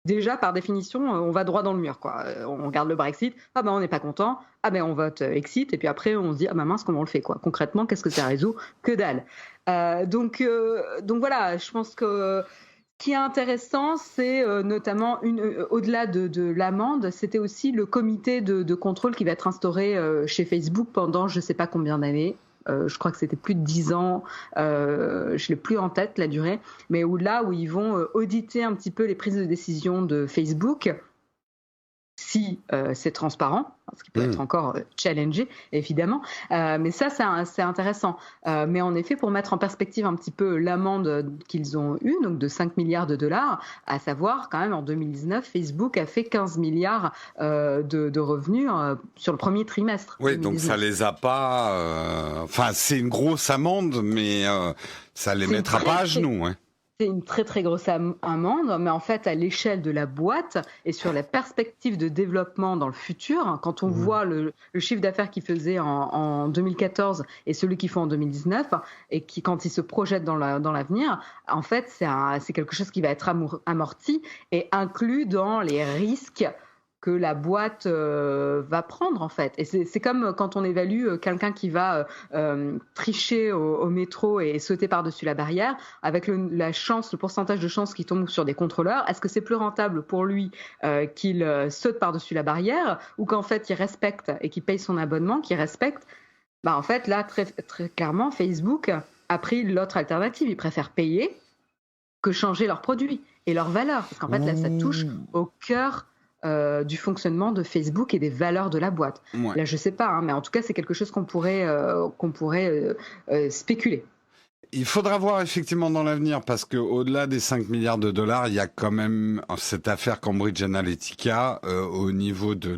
déjà, par définition, on va droit dans le mur, quoi. On regarde le Brexit, on n'est pas content, on vote exit, et puis après on se dit mince, comment on le fait, quoi. Concrètement, qu'est-ce que ça résout ? Que dalle. Donc voilà, je pense que ce qui est intéressant, c'est notamment au-delà de l'amende, c'était aussi le comité de contrôle qui va être instauré chez Facebook pendant je ne sais pas combien d'années. Je crois que c'était plus de 10 ans, je ne l'ai plus en tête la durée, mais où ils vont auditer un petit peu les prises de décision de Facebook, si c'est transparent, ce qui peut être encore challengé, évidemment. Mais ça, c'est intéressant. Mais en effet, pour mettre en perspective un petit peu l'amende qu'ils ont eue, donc de 5 milliards de dollars, à savoir, quand même, en 2019, Facebook a fait 15 milliards de revenus sur le premier trimestre. Oui, 2019. donc ça les a pas... Enfin, c'est une grosse amende, mais ça les mettra pas à genoux, hein. C'est une très très grosse amende, mais en fait à l'échelle de la boîte et sur la perspective de développement dans le futur, quand on voit le chiffre d'affaires qu'ils faisaient en 2014 et celui qu'ils font en 2019, et qui quand ils se projettent dans l'avenir, en fait c'est quelque chose qui va être amorti et inclus dans les risques que la boîte va prendre, en fait. Et c'est comme quand on évalue quelqu'un qui va tricher au métro et sauter par-dessus la barrière, avec le pourcentage de chance qui tombe sur des contrôleurs. Est-ce que c'est plus rentable pour lui qu'il saute par-dessus la barrière, ou qu'en fait il respecte et qu'il paye son abonnement, qu'il respecte ? En fait, là, très, très clairement, Facebook a pris l'autre alternative. Ils préfèrent payer que changer leurs produits et leurs valeurs. Parce qu'en fait, là, ça touche au cœur du fonctionnement de Facebook et des valeurs de la boîte. Ouais. Là, je sais pas, mais en tout cas, c'est quelque chose qu'on pourrait spéculer. Il faudra voir effectivement dans l'avenir, parce que au-delà des 5 milliards de dollars, il y a quand même cette affaire Cambridge Analytica au niveau de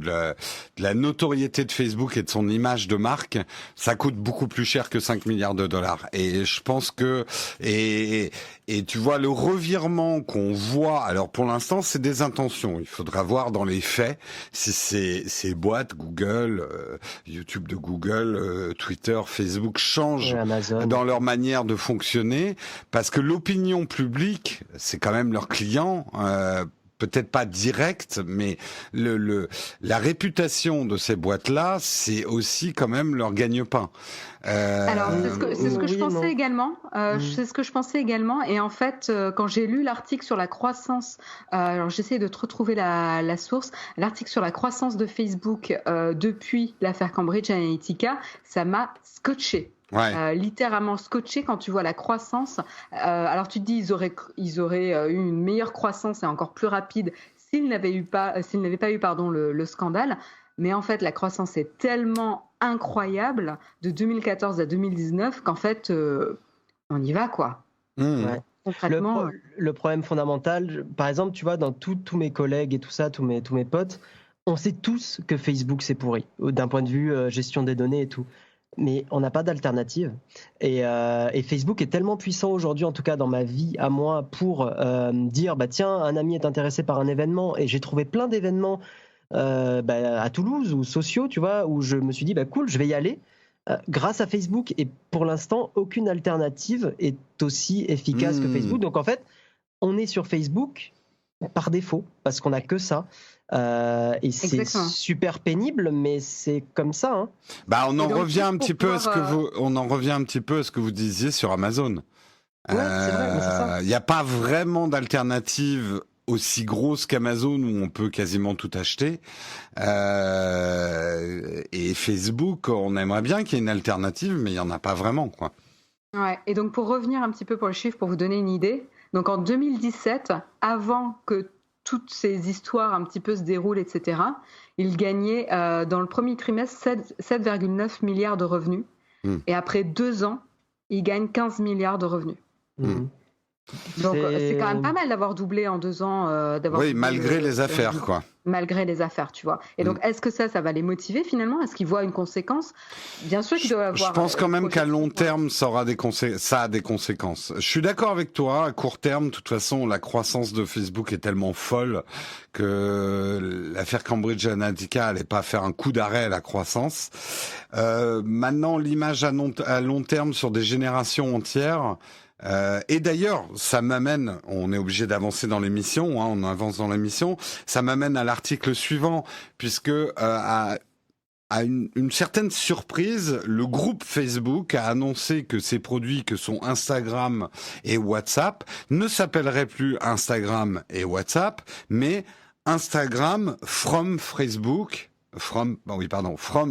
la notoriété de Facebook et de son image de marque. Ça coûte beaucoup plus cher que 5 milliards de dollars. Et je pense que et tu vois le revirement qu'on voit. Alors pour l'instant, c'est des intentions. Il faudra voir dans les faits si ces boîtes, Google, YouTube de Google, Twitter, Facebook changent dans leur manière de fonctionner, parce que l'opinion publique, c'est quand même leur client, peut-être pas direct, mais la réputation de ces boîtes-là, c'est aussi quand même leur gagne-pain. Alors, c'est ce que je pensais également. C'est ce que je pensais également. Et en fait, quand j'ai lu l'article sur la croissance, alors j'essaie de te retrouver la source, l'article sur la croissance de Facebook depuis l'affaire Cambridge Analytica, ça m'a scotché. Ouais. Littéralement scotché quand tu vois la croissance. Alors tu te dis ils auraient eu une meilleure croissance et encore plus rapide s'ils n'avaient pas eu le scandale. Mais en fait, la croissance est tellement incroyable de 2014 à 2019 qu'en fait, on y va, quoi. Ouais. Concrètement, le problème fondamental, par exemple, tu vois, dans tous mes collègues et tout ça, tous mes potes, on sait tous que Facebook, c'est pourri, d'un point de vue gestion des données et tout. Mais on n'a pas d'alternative. Et Facebook est tellement puissant aujourd'hui, en tout cas dans ma vie à moi, pour dire, bah, tiens, un ami est intéressé par un événement, et j'ai trouvé plein d'événements à Toulouse ou sociaux, tu vois, où je me suis dit, bah, cool, je vais y aller. Grâce à Facebook, et pour l'instant, aucune alternative est aussi efficace que Facebook. Donc en fait, on est sur Facebook par défaut, parce qu'on n'a que ça. Et c'est Exactement. super pénible, mais c'est comme ça. Hein. Bah, on en revient un petit peu à ce que vous disiez sur Amazon. Ouais, c'est vrai, mais c'est ça. Il n'y a pas vraiment d'alternative aussi grosse qu'Amazon où on peut quasiment tout acheter. Et Facebook, on aimerait bien qu'il y ait une alternative, mais il n'y en a pas vraiment, quoi. Ouais. Et donc pour revenir un petit peu pour le chiffre, pour vous donner une idée, donc en 2017, avant que toutes ces histoires un petit peu se déroulent, etc., il gagnait dans le premier trimestre 7,9 milliards de revenus. Et après 2 ans, il gagne 15 milliards de revenus. Donc c'est quand même pas mal d'avoir doublé en 2 ans. Oui, malgré les affaires, quoi. Malgré les affaires, tu vois. Et donc, est-ce que ça va les motiver finalement ? Est-ce qu'ils voient une conséquence ? Bien sûr qu'ils doivent avoir... Je pense quand même qu'à long terme, ça a des conséquences. Je suis d'accord avec toi. À court terme, de toute façon, la croissance de Facebook est tellement folle que l'affaire Cambridge Analytica allait pas faire un coup d'arrêt à la croissance. Maintenant, l'image à long terme sur des générations entières... et d'ailleurs, ça m'amène, on est obligé d'avancer dans l'émission, on avance dans l'émission, ça m'amène à l'article suivant, puisque à une certaine surprise, le groupe Facebook a annoncé que ses produits que sont Instagram et WhatsApp ne s'appelleraient plus Instagram et WhatsApp, mais Instagram from Facebook. From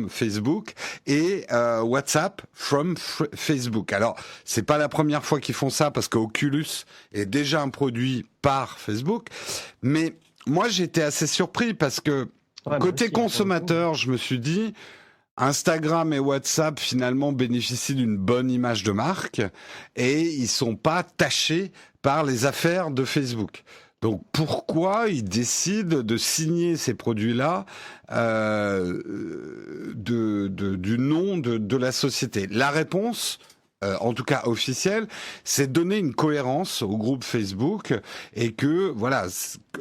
Facebook et WhatsApp from Facebook. Alors, c'est pas la première fois qu'ils font ça parce qu'Oculus est déjà un produit par Facebook, mais moi j'étais assez surpris parce que côté consommateur, je me suis dit Instagram et WhatsApp finalement bénéficient d'une bonne image de marque et ils sont pas tachés par les affaires de Facebook. Donc pourquoi ils décident de signer ces produits-là du nom de la société ? La réponse, en tout cas officielle, c'est donner une cohérence au groupe Facebook et que voilà,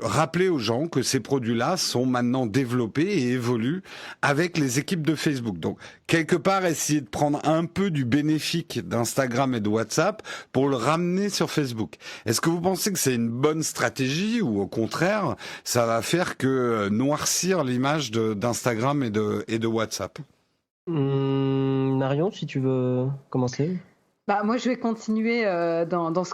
rappeler aux gens que ces produits-là sont maintenant développés et évoluent avec les équipes de Facebook. Donc quelque part essayer de prendre un peu du bénéfique d'Instagram et de WhatsApp pour le ramener sur Facebook. Est-ce que vous pensez que c'est une bonne stratégie ou au contraire ça va faire que noircir l'image d'Instagram et de WhatsApp ? Marion, si tu veux commencer. Bah, moi, je vais continuer dans ce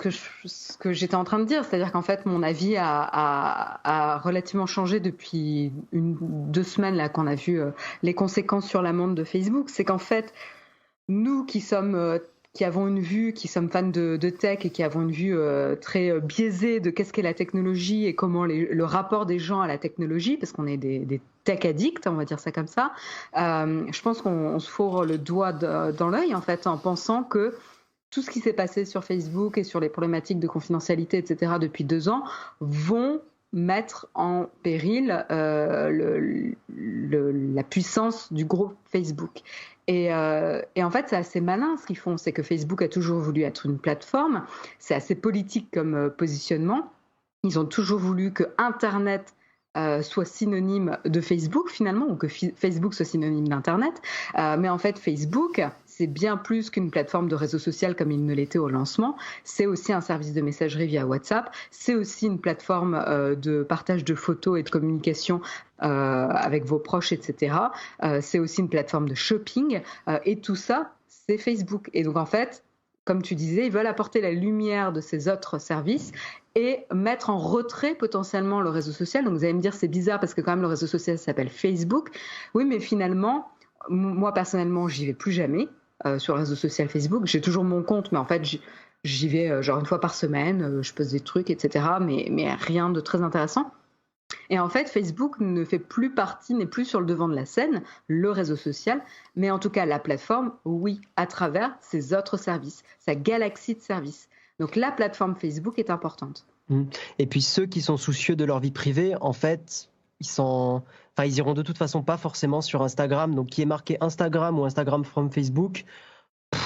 que j'étais en train de dire. C'est-à-dire qu'en fait, mon avis a relativement changé depuis 2 semaines là, qu'on a vu les conséquences sur l'amende de Facebook. C'est qu'en fait, nous qui avons une vue, qui sommes fans de tech et qui avons une vue très biaisée de qu'est-ce qu'est la technologie et comment le rapport des gens à la technologie, parce qu'on est des tech addicts, on va dire ça comme ça, je pense qu'on se fourre le doigt dans l'œil en fait en pensant que tout ce qui s'est passé sur Facebook et sur les problématiques de confidentialité, etc., depuis 2 ans, vont mettre en péril la puissance du groupe Facebook. Et en fait, c'est assez malin ce qu'ils font. C'est que Facebook a toujours voulu être une plateforme. C'est assez politique comme positionnement. Ils ont toujours voulu que Internet soit synonyme de Facebook finalement, ou que Facebook soit synonyme d'Internet. Mais en fait, Facebook, c'est bien plus qu'une plateforme de réseau social comme il ne l'était au lancement. C'est aussi un service de messagerie via WhatsApp. C'est aussi une plateforme de partage de photos et de communication avec vos proches, etc. C'est aussi une plateforme de shopping. Et tout ça, c'est Facebook. Et donc en fait, comme tu disais, ils veulent apporter la lumière de ces autres services et mettre en retrait potentiellement le réseau social. Donc vous allez me dire, c'est bizarre parce que quand même le réseau social s'appelle Facebook. Oui, mais finalement, moi personnellement, j'y vais plus jamais sur le réseau social Facebook. J'ai toujours mon compte, mais en fait, j'y vais genre une fois par semaine. Je poste des trucs, etc. Mais rien de très intéressant. Et en fait, Facebook ne fait plus partie, n'est plus sur le devant de la scène, le réseau social, mais en tout cas la plateforme, oui, à travers ses autres services, sa galaxie de services. Donc la plateforme Facebook est importante. Et puis ceux qui sont soucieux de leur vie privée, en fait, ils iront de toute façon pas forcément sur Instagram. Donc qui est marqué Instagram ou Instagram from Facebook,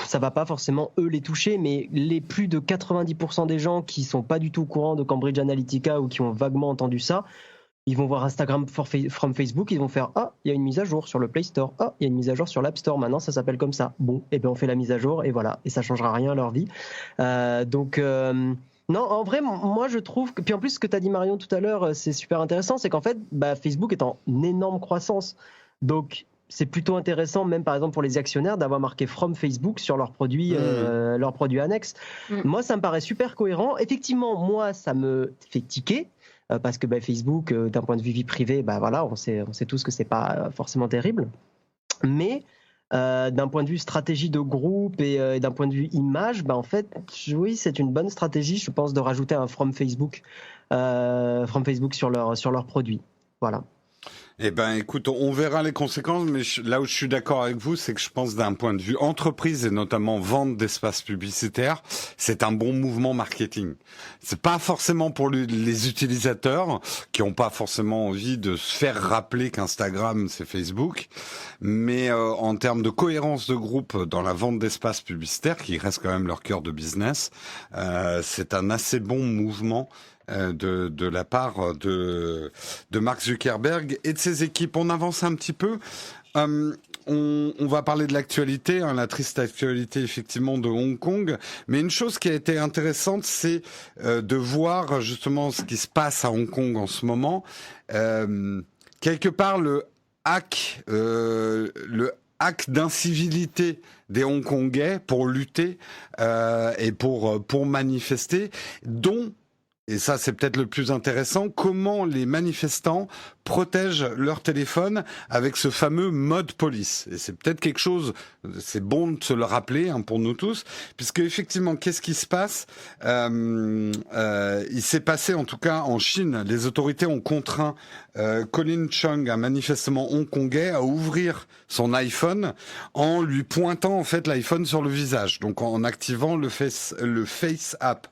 ça va pas forcément eux les toucher, mais les plus de 90% des gens qui sont pas du tout au courant de Cambridge Analytica ou qui ont vaguement entendu ça, ils vont voir Instagram from Facebook, ils vont faire « Ah, il y a une mise à jour sur le Play Store. Ah, il y a une mise à jour sur l'App Store. Maintenant, ça s'appelle comme ça. Bon, et bien on fait la mise à jour et voilà. Et ça changera rien à leur vie. » Non, en vrai, moi je trouve que... Puis en plus, ce que tu as dit Marion tout à l'heure, c'est super intéressant, c'est qu'en fait, Facebook est en énorme croissance. Donc, c'est plutôt intéressant, même par exemple pour les actionnaires, d'avoir marqué From Facebook sur leurs produits annexes. Moi, ça me paraît super cohérent. Effectivement, moi, ça me fait tiquer. Parce que Facebook, d'un point de vue vie privée, voilà, on sait tous que c'est pas forcément terrible. Mais d'un point de vue stratégie de groupe et d'un point de vue image, en fait, oui, c'est une bonne stratégie, je pense, de rajouter un From Facebook sur leurs produits. Voilà. Eh ben, écoute, on verra les conséquences, mais là où je suis d'accord avec vous, c'est que je pense d'un point de vue entreprise et notamment vente d'espace publicitaire, c'est un bon mouvement marketing. C'est pas forcément pour les utilisateurs qui ont pas forcément envie de se faire rappeler qu'Instagram c'est Facebook, mais en termes de cohérence de groupe dans la vente d'espace publicitaire, qui reste quand même leur cœur de business, c'est un assez bon mouvement de la part de Mark Zuckerberg et de ses équipes. On avance un petit peu. On va parler de l'actualité, la triste actualité effectivement de Hong Kong. Mais une chose qui a été intéressante, c'est de voir justement ce qui se passe à Hong Kong en ce moment. Quelque part, le hack d'incivilité des Hongkongais pour lutter et pour manifester, dont, et ça c'est peut-être le plus intéressant, comment les manifestants protègent leur téléphone avec ce fameux mode police. Et c'est peut-être quelque chose, c'est bon de se le rappeler pour nous tous, puisque effectivement, qu'est-ce qui se passe ? Il s'est passé, en tout cas en Chine, les autorités ont contraint Colin Chung, un manifestement hongkongais, à ouvrir son iPhone en lui pointant en fait l'iPhone sur le visage, donc en activant le Face App.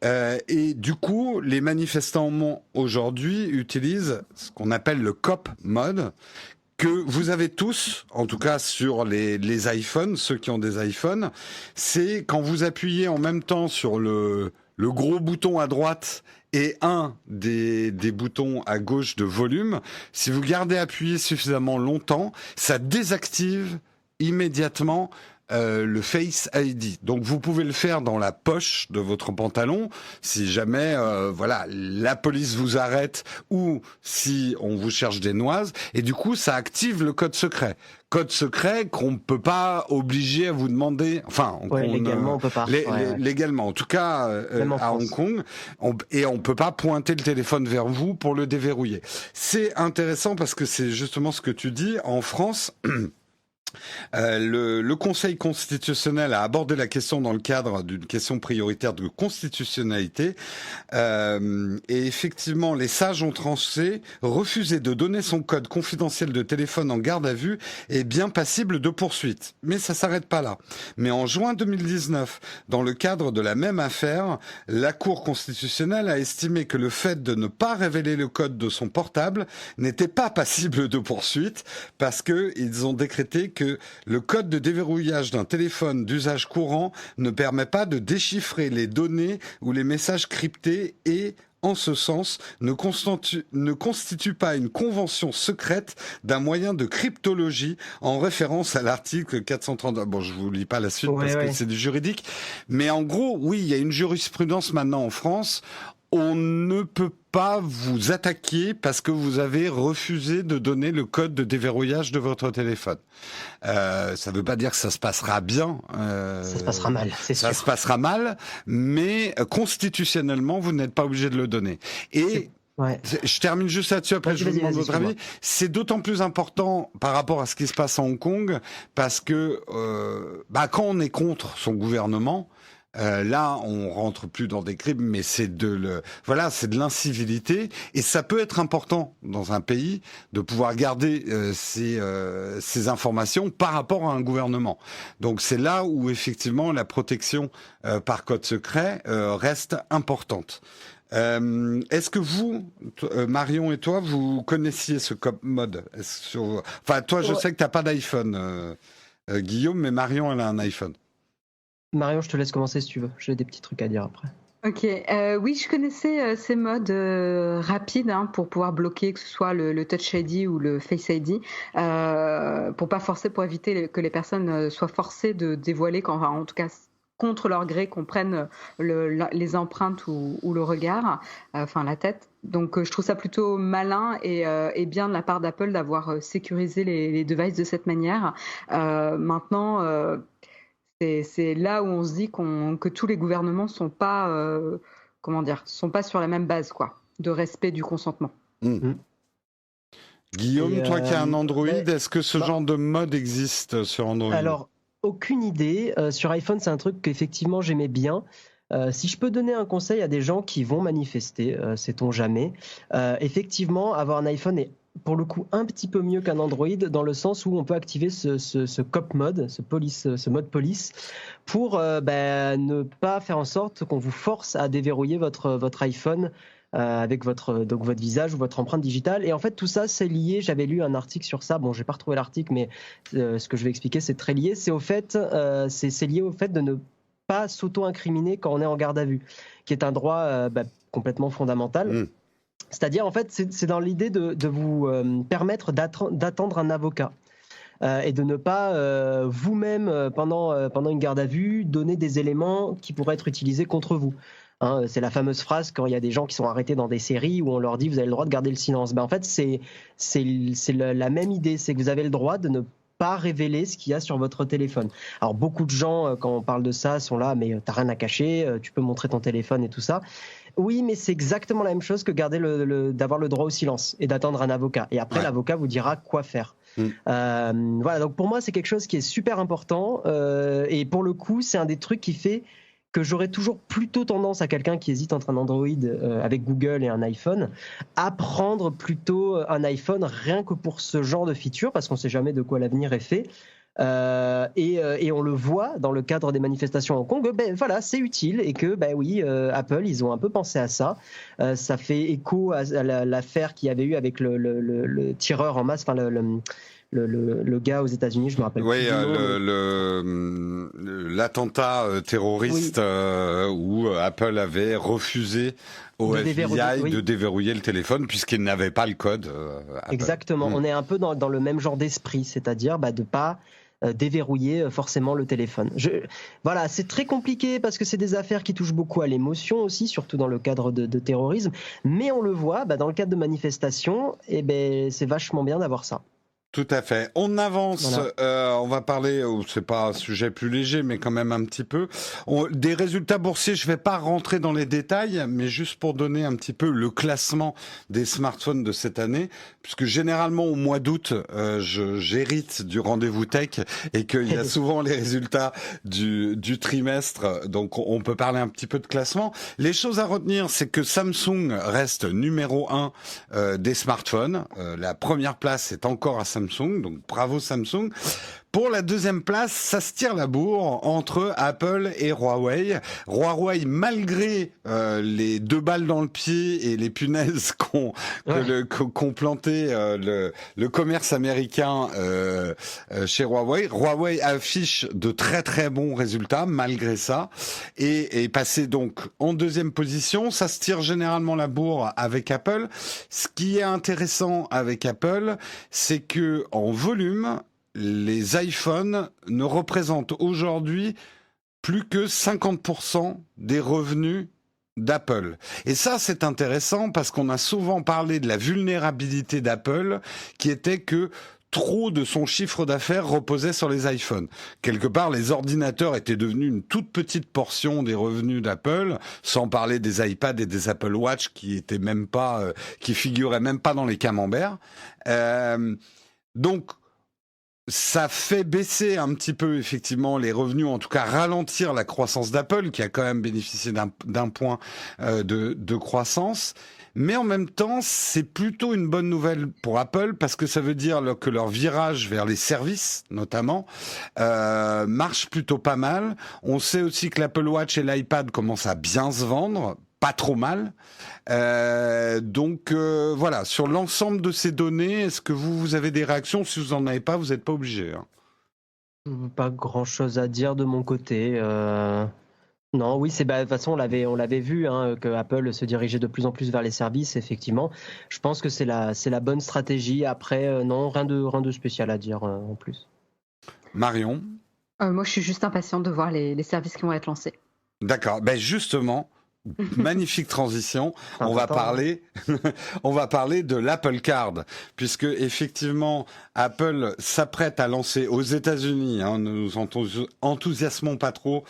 Et du coup, les manifestants aujourd'hui utilisent ce qu'on appelle le Cop Mode, que vous avez tous, en tout cas sur les iPhones, ceux qui ont des iPhones, c'est quand vous appuyez en même temps sur le gros bouton à droite et un des boutons à gauche de volume, si vous gardez appuyé suffisamment longtemps, ça désactive immédiatement le Face ID. Donc vous pouvez le faire dans la poche de votre pantalon si jamais la police vous arrête ou si on vous cherche des noises, et du coup ça active le code secret qu'on ne peut pas obliger à vous demander, légalement on peut pas. Légalement en tout cas à Hong Kong, et on peut pas pointer le téléphone vers vous pour le déverrouiller. C'est intéressant parce que c'est justement ce que tu dis. En France, le Conseil constitutionnel a abordé la question dans le cadre d'une question prioritaire de constitutionnalité, et effectivement les sages ont tranché, refuser de donner son code confidentiel de téléphone en garde à vue est bien passible de poursuite. Mais ça s'arrête pas là. Mais en juin 2019, dans le cadre de la même affaire, la Cour constitutionnelle a estimé que le fait de ne pas révéler le code de son portable n'était pas passible de poursuite, parce que ils ont décrété que le code de déverrouillage d'un téléphone d'usage courant ne permet pas de déchiffrer les données ou les messages cryptés et en ce sens ne constitue pas une convention secrète d'un moyen de cryptologie en référence à l'article 430. Bon, je vous lis pas la suite parce que c'est du juridique, mais en gros, oui, il y a une jurisprudence maintenant en France. On ne peut pas vous attaquer parce que vous avez refusé de donner le code de déverrouillage de votre téléphone. Ça ne veut pas dire que ça se passera bien. Ça se passera mal, c'est sûr. Ça se passera mal, mais constitutionnellement, vous n'êtes pas obligé de le donner. Et je termine juste là-dessus, après je vous demande votre avis. C'est d'autant plus important par rapport à ce qui se passe à Hong Kong, parce que quand on est contre son gouvernement, là, on rentre plus dans des crimes, mais c'est de l'incivilité, et ça peut être important dans un pays de pouvoir garder ces informations par rapport à un gouvernement. Donc c'est là où effectivement la protection par code secret reste importante. Est-ce que vous, Marion et toi, vous connaissiez ce code mode? Enfin, toi, je sais que t'as pas d'iPhone, Guillaume, mais Marion, elle a un iPhone. Marion, je te laisse commencer si tu veux. J'ai des petits trucs à dire après. Ok, oui, je connaissais ces modes rapides pour pouvoir bloquer que ce soit le Touch ID ou le Face ID, pour éviter que les personnes soient forcées de dévoiler, en tout cas contre leur gré, qu'on prenne les empreintes ou le regard, la tête. Donc je trouve ça plutôt malin et bien de la part d'Apple d'avoir sécurisé les devices de cette manière. Maintenant, c'est là où on se dit que tous les gouvernements sont pas sur la même base, de respect du consentement. Guillaume, toi qui as un Android, est-ce que ce genre de mode existe sur Android? Alors, aucune idée. Sur iPhone, c'est un truc qu'effectivement j'aimais bien. Si je peux donner un conseil à des gens qui vont manifester, sait-on jamais, effectivement, avoir un iPhone est pour le coup un petit peu mieux qu'un Android, dans le sens où on peut activer ce cop mode, ce mode police, pour ne pas faire en sorte qu'on vous force à déverrouiller votre iPhone avec votre visage ou votre empreinte digitale. Et en fait, tout ça, c'est lié. J'avais lu un article sur ça. Bon, j'ai pas retrouvé l'article, mais ce que je vais expliquer, c'est très lié. C'est lié au fait de ne pas s'auto-incriminer quand on est en garde à vue, qui est un droit complètement fondamental. C'est-à-dire, en fait, c'est dans l'idée de vous permettre d'attendre un avocat et de ne pas vous-même, pendant une garde à vue, donner des éléments qui pourraient être utilisés contre vous. C'est la fameuse phrase quand il y a des gens qui sont arrêtés dans des séries où on leur dit « vous avez le droit de garder le silence ». En fait, c'est la même idée, c'est que vous avez le droit de ne pas révéler ce qu'il y a sur votre téléphone. Alors beaucoup de gens, quand on parle de ça, sont là « mais t'as rien à cacher, tu peux montrer ton téléphone et tout ça ». Oui, mais c'est exactement la même chose que d'avoir le droit au silence et d'attendre un avocat. Et après, l'avocat vous dira quoi faire. Voilà, donc pour moi, c'est quelque chose qui est super important. Et pour le coup, c'est un des trucs qui fait que j'aurais toujours plutôt tendance à quelqu'un qui hésite entre un Android avec Google et un iPhone à prendre plutôt un iPhone rien que pour ce genre de feature, parce qu'on ne sait jamais de quoi l'avenir est fait. Et on le voit dans le cadre des manifestations à Hong Kong, c'est utile et que Apple, ils ont un peu pensé à ça. Ça fait écho à l'affaire qu'il y avait eu avec le tireur en masse, le gars aux États-Unis, je me rappelle. Oui, l'attentat terroriste où Apple avait refusé au FBI de déverrouiller le téléphone puisqu'il n'avait pas le code. Exactement. On est un peu dans le même genre d'esprit, c'est-à-dire de pas déverrouiller forcément le téléphone. Voilà, c'est très compliqué parce que c'est des affaires qui touchent beaucoup à l'émotion aussi, surtout dans le cadre de terrorisme. Mais on le voit, dans le cadre de manifestations, c'est vachement bien d'avoir ça. Tout à fait. On avance. Voilà. On va parler, c'est pas un sujet plus léger, mais quand même un petit peu. Des résultats boursiers, je vais pas rentrer dans les détails, mais juste pour donner un petit peu le classement des smartphones de cette année, puisque généralement au mois d'août, j'hérite du rendez-vous tech et qu'il y a souvent les résultats du trimestre, donc on peut parler un petit peu de classement. Les choses à retenir, c'est que Samsung reste numéro 1 des smartphones. La première place est encore à Samsung, donc bravo Samsung. Pour la deuxième place, ça se tire la bourre entre Apple et Huawei. Huawei, malgré les 2 balles dans le pied et les punaises qu'ont planté le commerce américain chez Huawei, Huawei affiche de très très bons résultats malgré ça et est passé donc en deuxième position. Ça se tire généralement la bourre avec Apple. Ce qui est intéressant avec Apple, c'est que en volume, les iPhones ne représentent aujourd'hui plus que 50% des revenus d'Apple. Et ça, c'est intéressant parce qu'on a souvent parlé de la vulnérabilité d'Apple, qui était que trop de son chiffre d'affaires reposait sur les iPhones. Quelque part, les ordinateurs étaient devenus une toute petite portion des revenus d'Apple, sans parler des iPads et des Apple Watch qui étaient même pas, qui figuraient même pas dans les camemberts. Donc, ça fait baisser un petit peu effectivement les revenus, en tout cas ralentir la croissance d'Apple, qui a quand même bénéficié d'un point de croissance. Mais en même temps, c'est plutôt une bonne nouvelle pour Apple parce que ça veut dire que leur virage vers les services, notamment, marche plutôt pas mal. On sait aussi que l'Apple Watch et l'iPad commencent à bien se vendre, pas trop mal. Donc voilà, sur l'ensemble de ces données, est-ce que vous avez des réactions? Si vous en avez pas, vous n'êtes pas obligé. Pas grand-chose à dire de mon côté. Non, oui, de toute façon, on l'avait vu, que Apple se dirigeait de plus en plus vers les services, effectivement. Je pense que c'est la bonne stratégie. Après, non, rien de spécial à dire en plus. Marion? Moi, je suis juste impatiente de voir les services qui vont être lancés. D'accord, ben justement... Magnifique transition. On va parler de l'Apple Card, puisque effectivement Apple s'apprête à lancer aux États-Unis. Ne nous enthousiasmons pas trop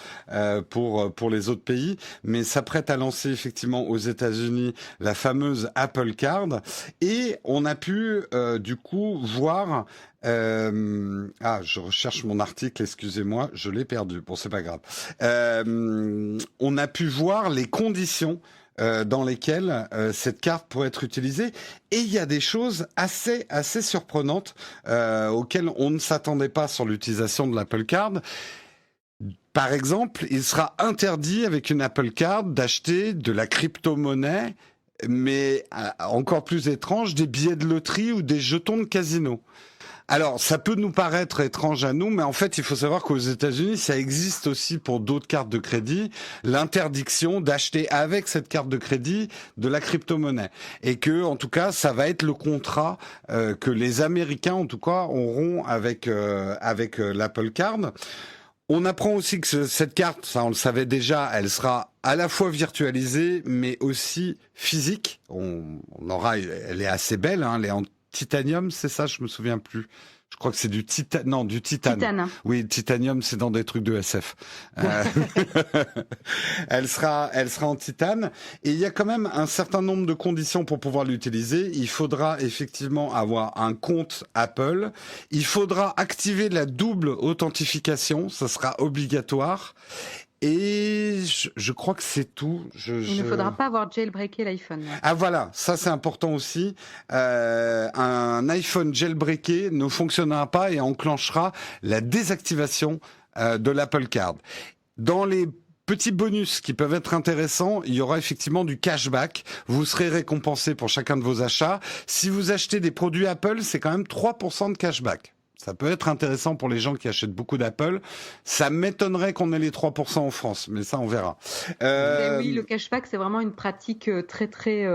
pour les autres pays, mais s'apprête à lancer effectivement aux États-Unis la fameuse Apple Card, et on a pu du coup voir. Je recherche mon article, excusez-moi, je l'ai perdu. Bon, c'est pas grave. On a pu voir les conditions dans lesquelles cette carte pourrait être utilisée, et il y a des choses assez surprenantes auxquelles on ne s'attendait pas sur l'utilisation de l'Apple Card. Par exemple, il sera interdit avec une Apple Card d'acheter de la crypto-monnaie, mais encore plus étrange, des billets de loterie ou des jetons de casino. Alors, ça peut nous paraître étrange à nous, mais en fait, il faut savoir qu'aux États-Unis, ça existe aussi pour d'autres cartes de crédit, l'interdiction d'acheter avec cette carte de crédit de la crypto-monnaie. Et que, en tout cas, ça va être le contrat que les Américains, en tout cas, auront avec l'Apple Card. On apprend aussi que cette carte, ça on le savait déjà, elle sera à la fois virtualisée, mais aussi physique. Elle est assez belle, elle est en titanium, c'est ça, je me souviens plus. Je crois que c'est du titane. Titane. Oui, titanium, c'est dans des trucs de SF. Elle sera en titane. Et il y a quand même un certain nombre de conditions pour pouvoir l'utiliser. Il faudra effectivement avoir un compte Apple. Il faudra activer la double authentification. Ça sera obligatoire. Et je crois que c'est tout. Il ne faudra pas avoir jailbreaké l'iPhone. Ah voilà, ça c'est important aussi. Un iPhone jailbreaké ne fonctionnera pas et enclenchera la désactivation de l'Apple Card. Dans les petits bonus qui peuvent être intéressants, il y aura effectivement du cashback. Vous serez récompensé pour chacun de vos achats. Si vous achetez des produits Apple, c'est quand même 3% de cashback. Ça peut être intéressant pour les gens qui achètent beaucoup d'Apple. Ça m'étonnerait qu'on ait les 3% en France, mais ça, on verra. Oui, le cashback, c'est vraiment une pratique très, très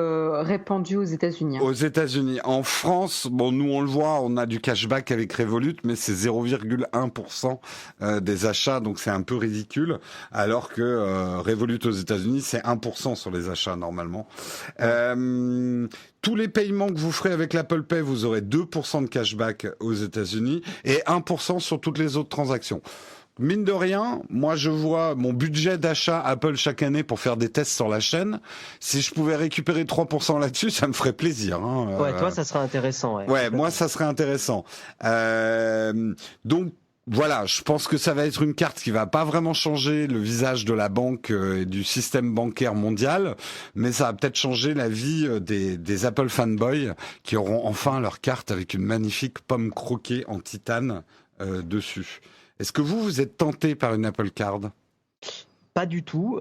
répandue aux États-Unis. Aux États-Unis. En France, bon, nous, on le voit, on a du cashback avec Revolut, mais c'est 0,1% des achats, donc c'est un peu ridicule, alors que Revolut aux États-Unis, c'est 1% sur les achats, normalement. Tous les paiements que vous ferez avec l'Apple Pay, vous aurez 2% de cashback aux États-Unis et 1% sur toutes les autres transactions. Mine de rien, moi je vois mon budget d'achat Apple chaque année pour faire des tests sur la chaîne. Si je pouvais récupérer 3% là-dessus, ça me ferait plaisir. Ouais, toi ça serait intéressant. Ouais, moi ça serait intéressant. Donc, voilà, je pense que ça va être une carte qui va pas vraiment changer le visage de la banque et du système bancaire mondial, mais ça va peut-être changer la vie des Apple fanboys qui auront enfin leur carte avec une magnifique pomme croquée en titane dessus. Est-ce que vous êtes tenté par une Apple Card ? Pas du tout,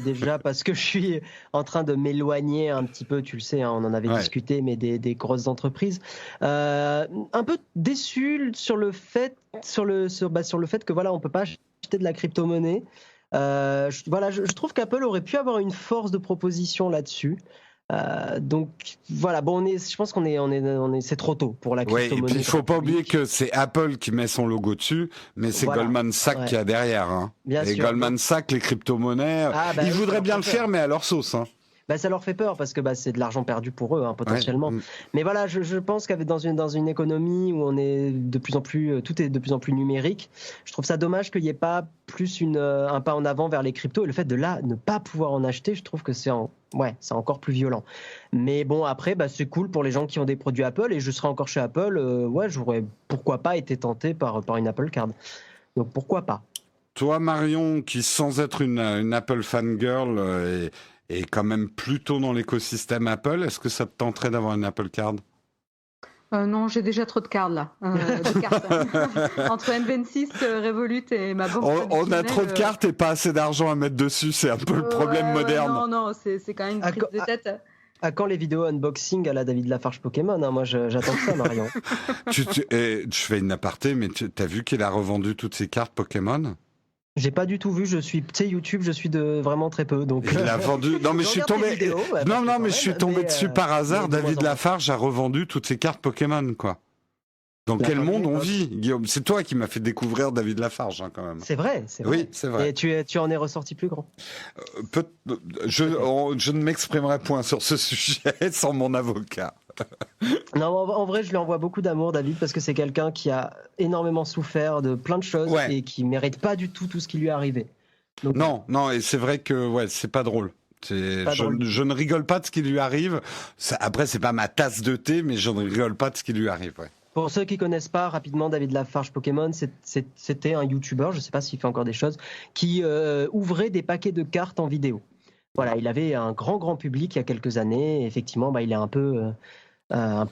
déjà parce que je suis en train de m'éloigner un petit peu, tu le sais, hein, on en avait discuté, mais des grosses entreprises. Un peu déçu sur le fait que voilà, on peut pas acheter de la crypto-monnaie. Je trouve qu'Apple aurait pu avoir une force de proposition là-dessus. Donc voilà, bon, je pense qu'on est, c'est trop tôt pour la crypto-monnaie. Oui, et puis il faut pas oublier que c'est Apple qui met son logo dessus, mais c'est Goldman Sachs qui a derrière. Hein. Bien et sûr. Goldman Sachs, les crypto-monnaies, ils voudraient bien le faire, mais à leur sauce. Hein. Ça leur fait peur parce que c'est de l'argent perdu pour eux, hein, potentiellement. Ouais. Mais voilà, je pense qu'avec dans une économie où on est de plus en plus, tout est de plus en plus numérique, je trouve ça dommage qu'il n'y ait pas plus un pas en avant vers les cryptos. Et le fait de ne pas pouvoir en acheter, je trouve que c'est encore plus violent. Mais bon, après, c'est cool pour les gens qui ont des produits Apple. Et je serai encore chez Apple. J'aurais pourquoi pas été tenté par une Apple Card. Donc pourquoi pas. Toi, Marion, qui sans être une Apple fangirl et quand même plutôt dans l'écosystème Apple, est-ce que ça te tenterait d'avoir une Apple Card ? Non, j'ai déjà trop de cartes là. De cartes. Entre N26, Revolut et ma banque. On a trop de cartes et pas assez d'argent à mettre dessus, c'est un peu le problème moderne. Non, c'est quand même une prise de tête. À quand les vidéos unboxing à la David Lafarge Pokémon, hein ? Moi, j'attends ça, Marion. Je fais une aparté, mais t'as vu qu'il a revendu toutes ses cartes Pokémon ? J'ai pas du tout vu, YouTube, je suis de vraiment très peu. Donc il a vendu. Non mais je suis tombé. Je suis tombé dessus par hasard. David Lafarge a revendu toutes ses cartes Pokémon, quoi. Dans quel monde on vit, Guillaume ? C'est toi qui m'as fait découvrir David Lafarge, hein, quand même. C'est vrai. Oui, c'est vrai. Et tu en es ressorti plus grand. Je ne m'exprimerai point sur ce sujet sans mon avocat. Non, en vrai, je lui envoie beaucoup d'amour, David, parce que c'est quelqu'un qui a énormément souffert de plein de choses et qui mérite pas du tout ce qui lui est arrivé. Donc, non, et c'est vrai que c'est pas drôle. Je ne rigole pas de ce qui lui arrive. Après, c'est pas ma tasse de thé, mais je ne rigole pas de ce qui lui arrive. Ouais. Pour ceux qui connaissent pas rapidement David Lafarge Pokémon, c'était un YouTuber, je sais pas s'il fait encore des choses, qui ouvrait des paquets de cartes en vidéo. Voilà, il avait un grand public il y a quelques années. Et effectivement, il est un peu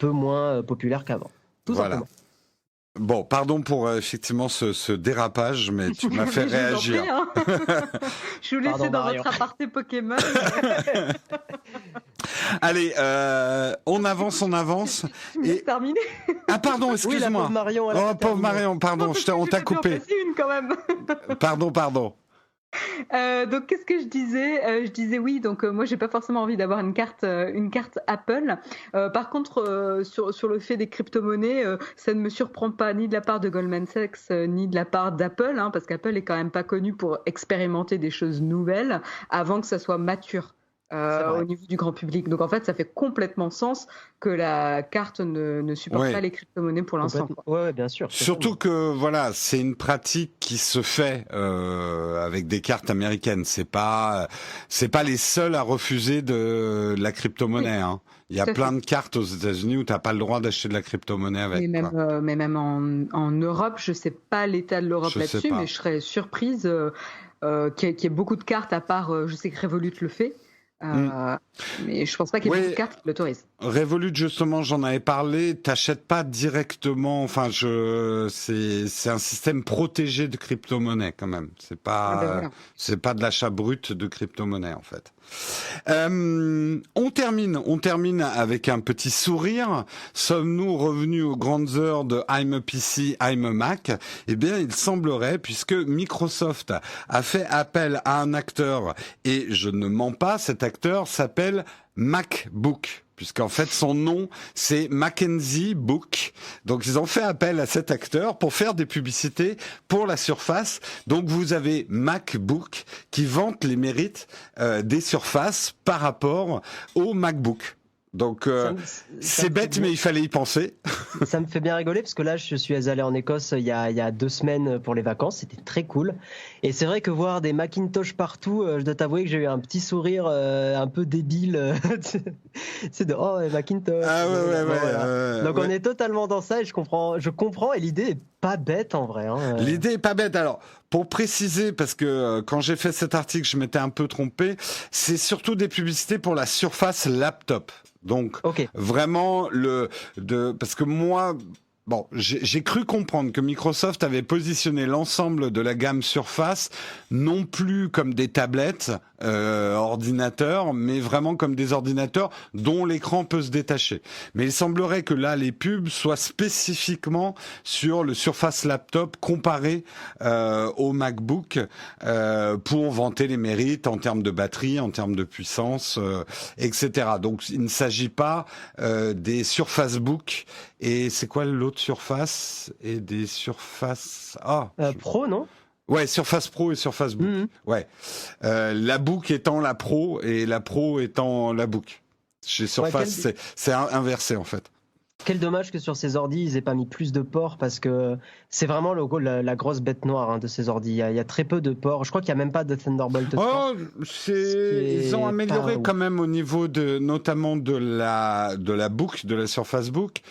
moins populaire qu'avant. Tout simplement. Bon, pardon pour effectivement ce dérapage, mais tu m'as fait réagir. Je vous laisse dans votre aparté Pokémon. Allez, on avance. Et terminé. Ah pardon, excuse-moi. Oui, la pauvre Marion. Pauvre Marion, pardon, on t'a coupé. Une quand même. Pardon. Donc qu'est-ce que je disais ? Je disais oui, donc moi j'ai pas forcément envie d'avoir une carte Apple. Par contre sur le fait des crypto-monnaies, ça ne me surprend pas ni de la part de Goldman Sachs ni de la part d'Apple, hein, parce qu'Apple est quand même pas connu pour expérimenter des choses nouvelles avant que ça soit mature. Au niveau du grand public. Donc en fait, ça fait complètement sens que la carte ne supporte pas les crypto-monnaies pour l'instant. Oui, bien sûr. Surtout que c'est une pratique qui se fait avec des cartes américaines. C'est pas les seuls à refuser de la crypto-monnaie. Hein. Il y a plein de cartes aux États-Unis où t'as pas le droit d'acheter de la crypto-monnaie avec. Mais même en Europe, je sais pas l'état de l'Europe là-dessus, mais je serais surprise qu'il y ait beaucoup de cartes à part. Je sais que Revolut le fait. Mais je pense pas qu'il y ait beaucoup de cartes qui l'autorisent. Revolut, justement, j'en avais parlé. T'achètes pas directement. Enfin, c'est un système protégé de crypto-monnaie quand même. C'est pas, c'est pas de l'achat brut de crypto-monnaie en fait. On termine avec un petit sourire. Sommes-nous revenus aux grandes heures de I'm a PC, I'm a Mac ? Eh bien, il semblerait, puisque Microsoft a fait appel à un acteur, et je ne mens pas, cet acteur s'appelle MacBook. Puisqu'en fait, son nom, c'est Mackenzie Book. Donc, ils ont fait appel à cet acteur pour faire des publicités pour la Surface. Donc, vous avez MacBook qui vante les mérites des Surfaces par rapport au MacBook. Donc, c'est bête, mais il fallait y penser. Ça me fait bien rigoler parce que là, je suis allé en Écosse il y a 2 semaines pour les vacances. C'était très cool. Et c'est vrai que voir des Macintosh partout, je dois t'avouer que j'ai eu un petit sourire un peu débile. C'est de Macintosh. Ah ouais. Donc on est totalement dans ça et je comprends. Et l'idée est pas bête en vrai. Hein. L'idée est pas bête. Alors, pour préciser, parce que quand j'ai fait cet article, je m'étais un peu trompé. C'est surtout des publicités pour la Surface Laptop. Donc, vraiment, parce que moi, Bon, j'ai cru comprendre que Microsoft avait positionné l'ensemble de la gamme Surface non plus comme des tablettes ordinateurs, mais vraiment comme des ordinateurs dont l'écran peut se détacher. Mais il semblerait que là, les pubs soient spécifiquement sur le Surface Laptop comparé au MacBook pour vanter les mérites en termes de batterie, en termes de puissance, etc. Donc, il ne s'agit pas des Surface Book. Et c'est quoi l'autre Surface et des Surface Pro, non? Ouais, Surface Pro et Surface Book. Ouais, la Book étant la Pro et la Pro étant la Book. Chez Surface, c'est inversé en fait. Quel dommage que sur ces ordis, ils aient pas mis plus de ports parce que c'est vraiment la grosse bête noire de ces ordis. Il y a très peu de ports. Je crois qu'il y a même pas de Thunderbolt 3. Ils ont amélioré quand même au niveau notamment de la Book, de la Surface Book.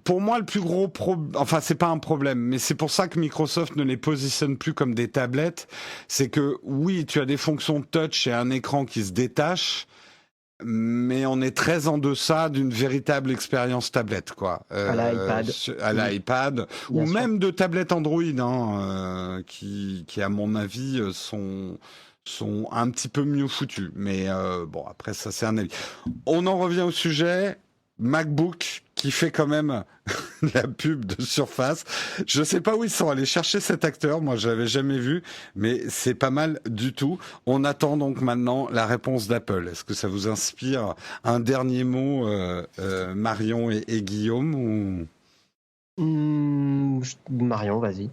Pour moi, le plus gros enfin, c'est pas un problème, mais c'est pour ça que Microsoft ne les positionne plus comme des tablettes. C'est que, oui, tu as des fonctions touch et un écran qui se détache, mais on est très en deçà d'une véritable expérience tablette, quoi. À l'iPad. Ou même de tablettes Android, qui, à mon avis, sont un petit peu mieux foutues. Mais bon, après, ça, c'est un avis. On en revient au sujet. MacBook qui fait quand même la pub de Surface. Je sais pas où ils sont allés chercher cet acteur. Moi, je l'avais jamais vu, mais c'est pas mal du tout. On attend donc maintenant la réponse d'Apple. Est-ce que ça vous inspire un dernier mot, Marion et Guillaume Marion, vas-y.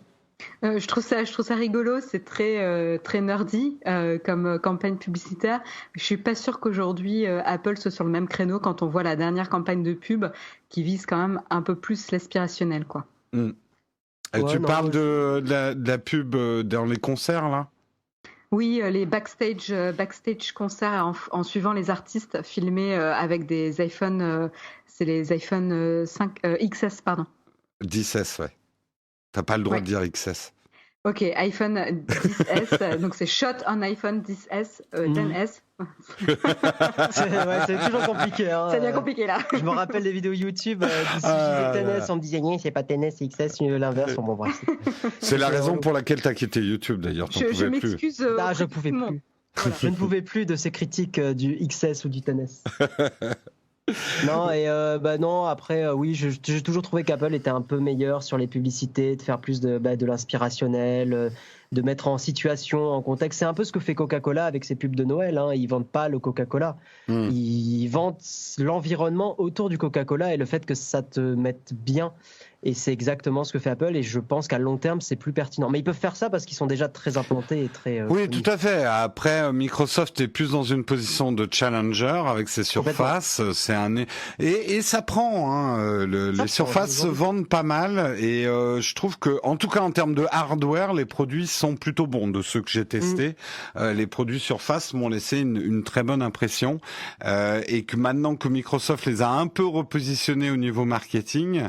Je trouve ça rigolo, c'est très nerdy comme campagne publicitaire. Je suis pas sûre qu'aujourd'hui Apple soit sur le même créneau quand on voit la dernière campagne de pub qui vise quand même un peu plus l'aspirationnel, quoi. Tu parles de la pub dans les concerts là ? Oui, les backstage concerts en suivant les artistes filmés avec des iPhone, c'est les iPhone 5 XS pardon. 10S, ouais. T'as pas le droit de dire XS. Ok, iPhone 10S, donc c'est shot on iPhone 10S, 10S. C'est toujours compliqué. Hein. C'est bien compliqué là. Je me rappelle des vidéos YouTube si je disais TNS, on me disait c'est pas TNS, c'est XS, l'inverse. Bon, bref. C'est la raison pour laquelle t'as quitté YouTube d'ailleurs. Je m'excuse. Je pouvais plus. Voilà. Je ne pouvais plus de ces critiques du XS ou du TNS. Non, et non, après, oui, j'ai toujours trouvé qu'Apple était un peu meilleur sur les publicités, de faire plus de l'inspirationnel, de mettre en situation, en contexte. C'est un peu ce que fait Coca-Cola avec ses pubs de Noël. Hein. Ils vendent pas le Coca-Cola. Ils vendent l'environnement autour du Coca-Cola et le fait que ça te mette bien. Et c'est exactement ce que fait Apple. Et je pense qu'à long terme, c'est plus pertinent. Mais ils peuvent faire ça parce qu'ils sont déjà très implantés et très... oui, tout à fait. Après, Microsoft est plus dans une position de challenger avec ses surfaces. C'est et ça prend. Hein. Les surfaces se vendent pas mal. Et je trouve que, en tout cas, en termes de hardware, les produits sont plutôt bons. De ceux que j'ai testés, les produits Surface m'ont laissé une très bonne impression. Et que maintenant que Microsoft les a un peu repositionnés au niveau marketing,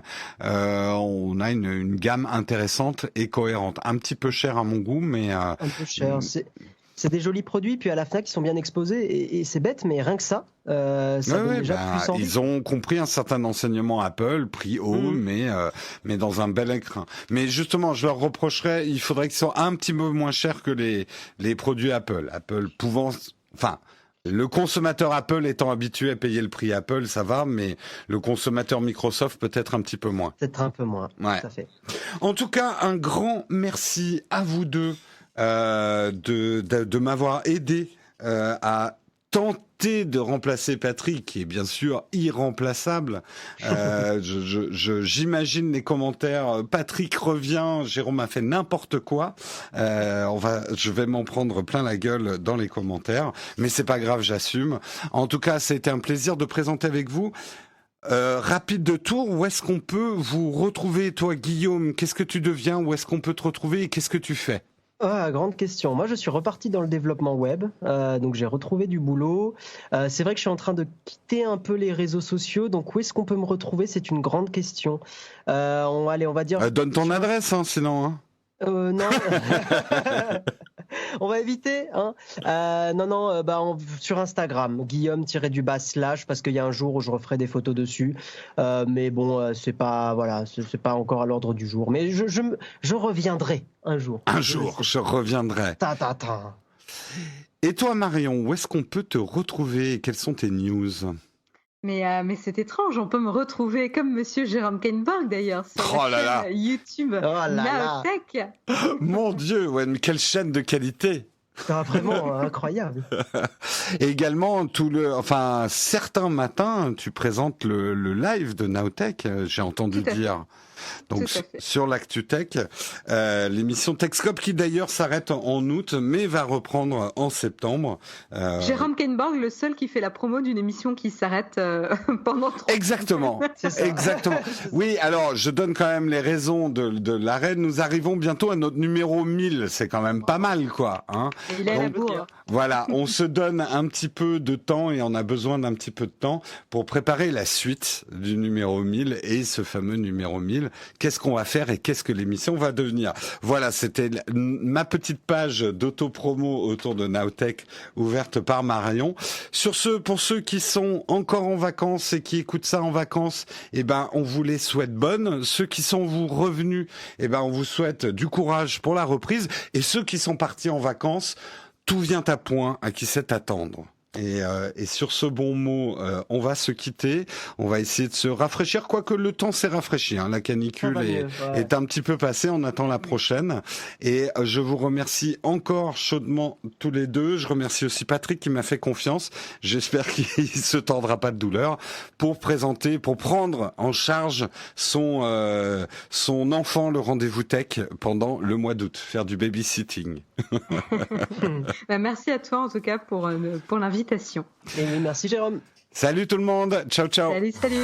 on a une gamme intéressante et cohérente. Un petit peu cher à mon goût, mais... Un peu cher. C'est des jolis produits, puis à la FNAC, ils sont bien exposés. Et c'est bête, mais rien que ça, donne déjà plus envie. Ils ont compris un certain enseignement Apple, prix haut, mais dans un bel écrin. Mais justement, je leur reprocherais, il faudrait qu'ils soient un petit peu moins chers que les produits Apple. Apple pouvant... Enfin... Le consommateur Apple étant habitué à payer le prix Apple, ça va, mais le consommateur Microsoft peut-être un petit peu moins. Peut-être un peu moins, ouais. Tout à fait. En tout cas, un grand merci à vous deux de m'avoir aidé à tenter de remplacer Patrick, qui est bien sûr irremplaçable. J'imagine les commentaires. Patrick revient, Jérôme a fait n'importe quoi. Je vais m'en prendre plein la gueule dans les commentaires, mais c'est pas grave, j'assume. En tout cas, c'était un plaisir de présenter avec vous. Rapide de tour, où est-ce qu'on peut vous retrouver, toi Guillaume? Qu'est-ce que tu deviens? Où est-ce qu'on peut te retrouver et qu'est-ce que tu fais? Grande question. Moi, je suis reparti dans le développement web, donc j'ai retrouvé du boulot. C'est vrai que je suis en train de quitter un peu les réseaux sociaux, donc où est-ce qu'on peut me retrouver? C'est une grande question. On va dire... donne ton adresse, sinon. Non. On va éviter, hein. Sur Instagram, Guillaume-slash, parce qu'il y a un jour où je referai des photos dessus. Mais bon, c'est pas encore à l'ordre du jour. Mais je reviendrai un jour. Un jour, je reviendrai. Ta. Et toi, Marion, où est-ce qu'on peut te retrouver? Quelles sont tes news? Mais c'est étrange, on peut me retrouver comme Monsieur Jérôme Kainborg d'ailleurs sur la chaîne YouTube Nowtech. Mon Dieu, ouais, mais quelle chaîne de qualité! Vraiment incroyable. Et également, certains matins, tu présentes le live de Nowtech, j'ai entendu dire. Donc sur l'ActuTech, l'émission TechScope qui d'ailleurs s'arrête en août, mais va reprendre en septembre. Jérôme Kainborg, le seul qui fait la promo d'une émission qui s'arrête pendant 3 ans. Exactement, exactement. Oui, alors je donne quand même les raisons de l'arrêt. Nous arrivons bientôt à notre numéro 1000, c'est quand même pas mal, quoi. Hein. Et il a la bourre. Voilà, on se donne un petit peu de temps et on a besoin d'un petit peu de temps pour préparer la suite du numéro 1000 et ce fameux numéro 1000. Qu'est-ce qu'on va faire et qu'est-ce que l'émission va devenir? Voilà, c'était ma petite page d'auto-promo autour de Nowtech ouverte par Marion. Sur ce, pour ceux qui sont encore en vacances et qui écoutent ça en vacances, on vous les souhaite bonnes. Ceux qui sont revenus, on vous souhaite du courage pour la reprise. Et ceux qui sont partis en vacances, tout vient à point, à qui sait attendre. Et sur ce bon mot, on va se quitter. On va essayer de se rafraîchir, quoique le temps s'est rafraîchi. Hein. La canicule est un petit peu passée. On attend la prochaine. Et je vous remercie encore chaudement tous les deux. Je remercie aussi Patrick qui m'a fait confiance. J'espère qu'il se tordra pas de douleur pour prendre en charge son enfant, le rendez-vous tech, pendant le mois d'août, faire du babysitting. Merci à toi en tout cas pour l'invitation. Et merci Jérôme. Salut tout le monde. Ciao, ciao. Salut, ciao.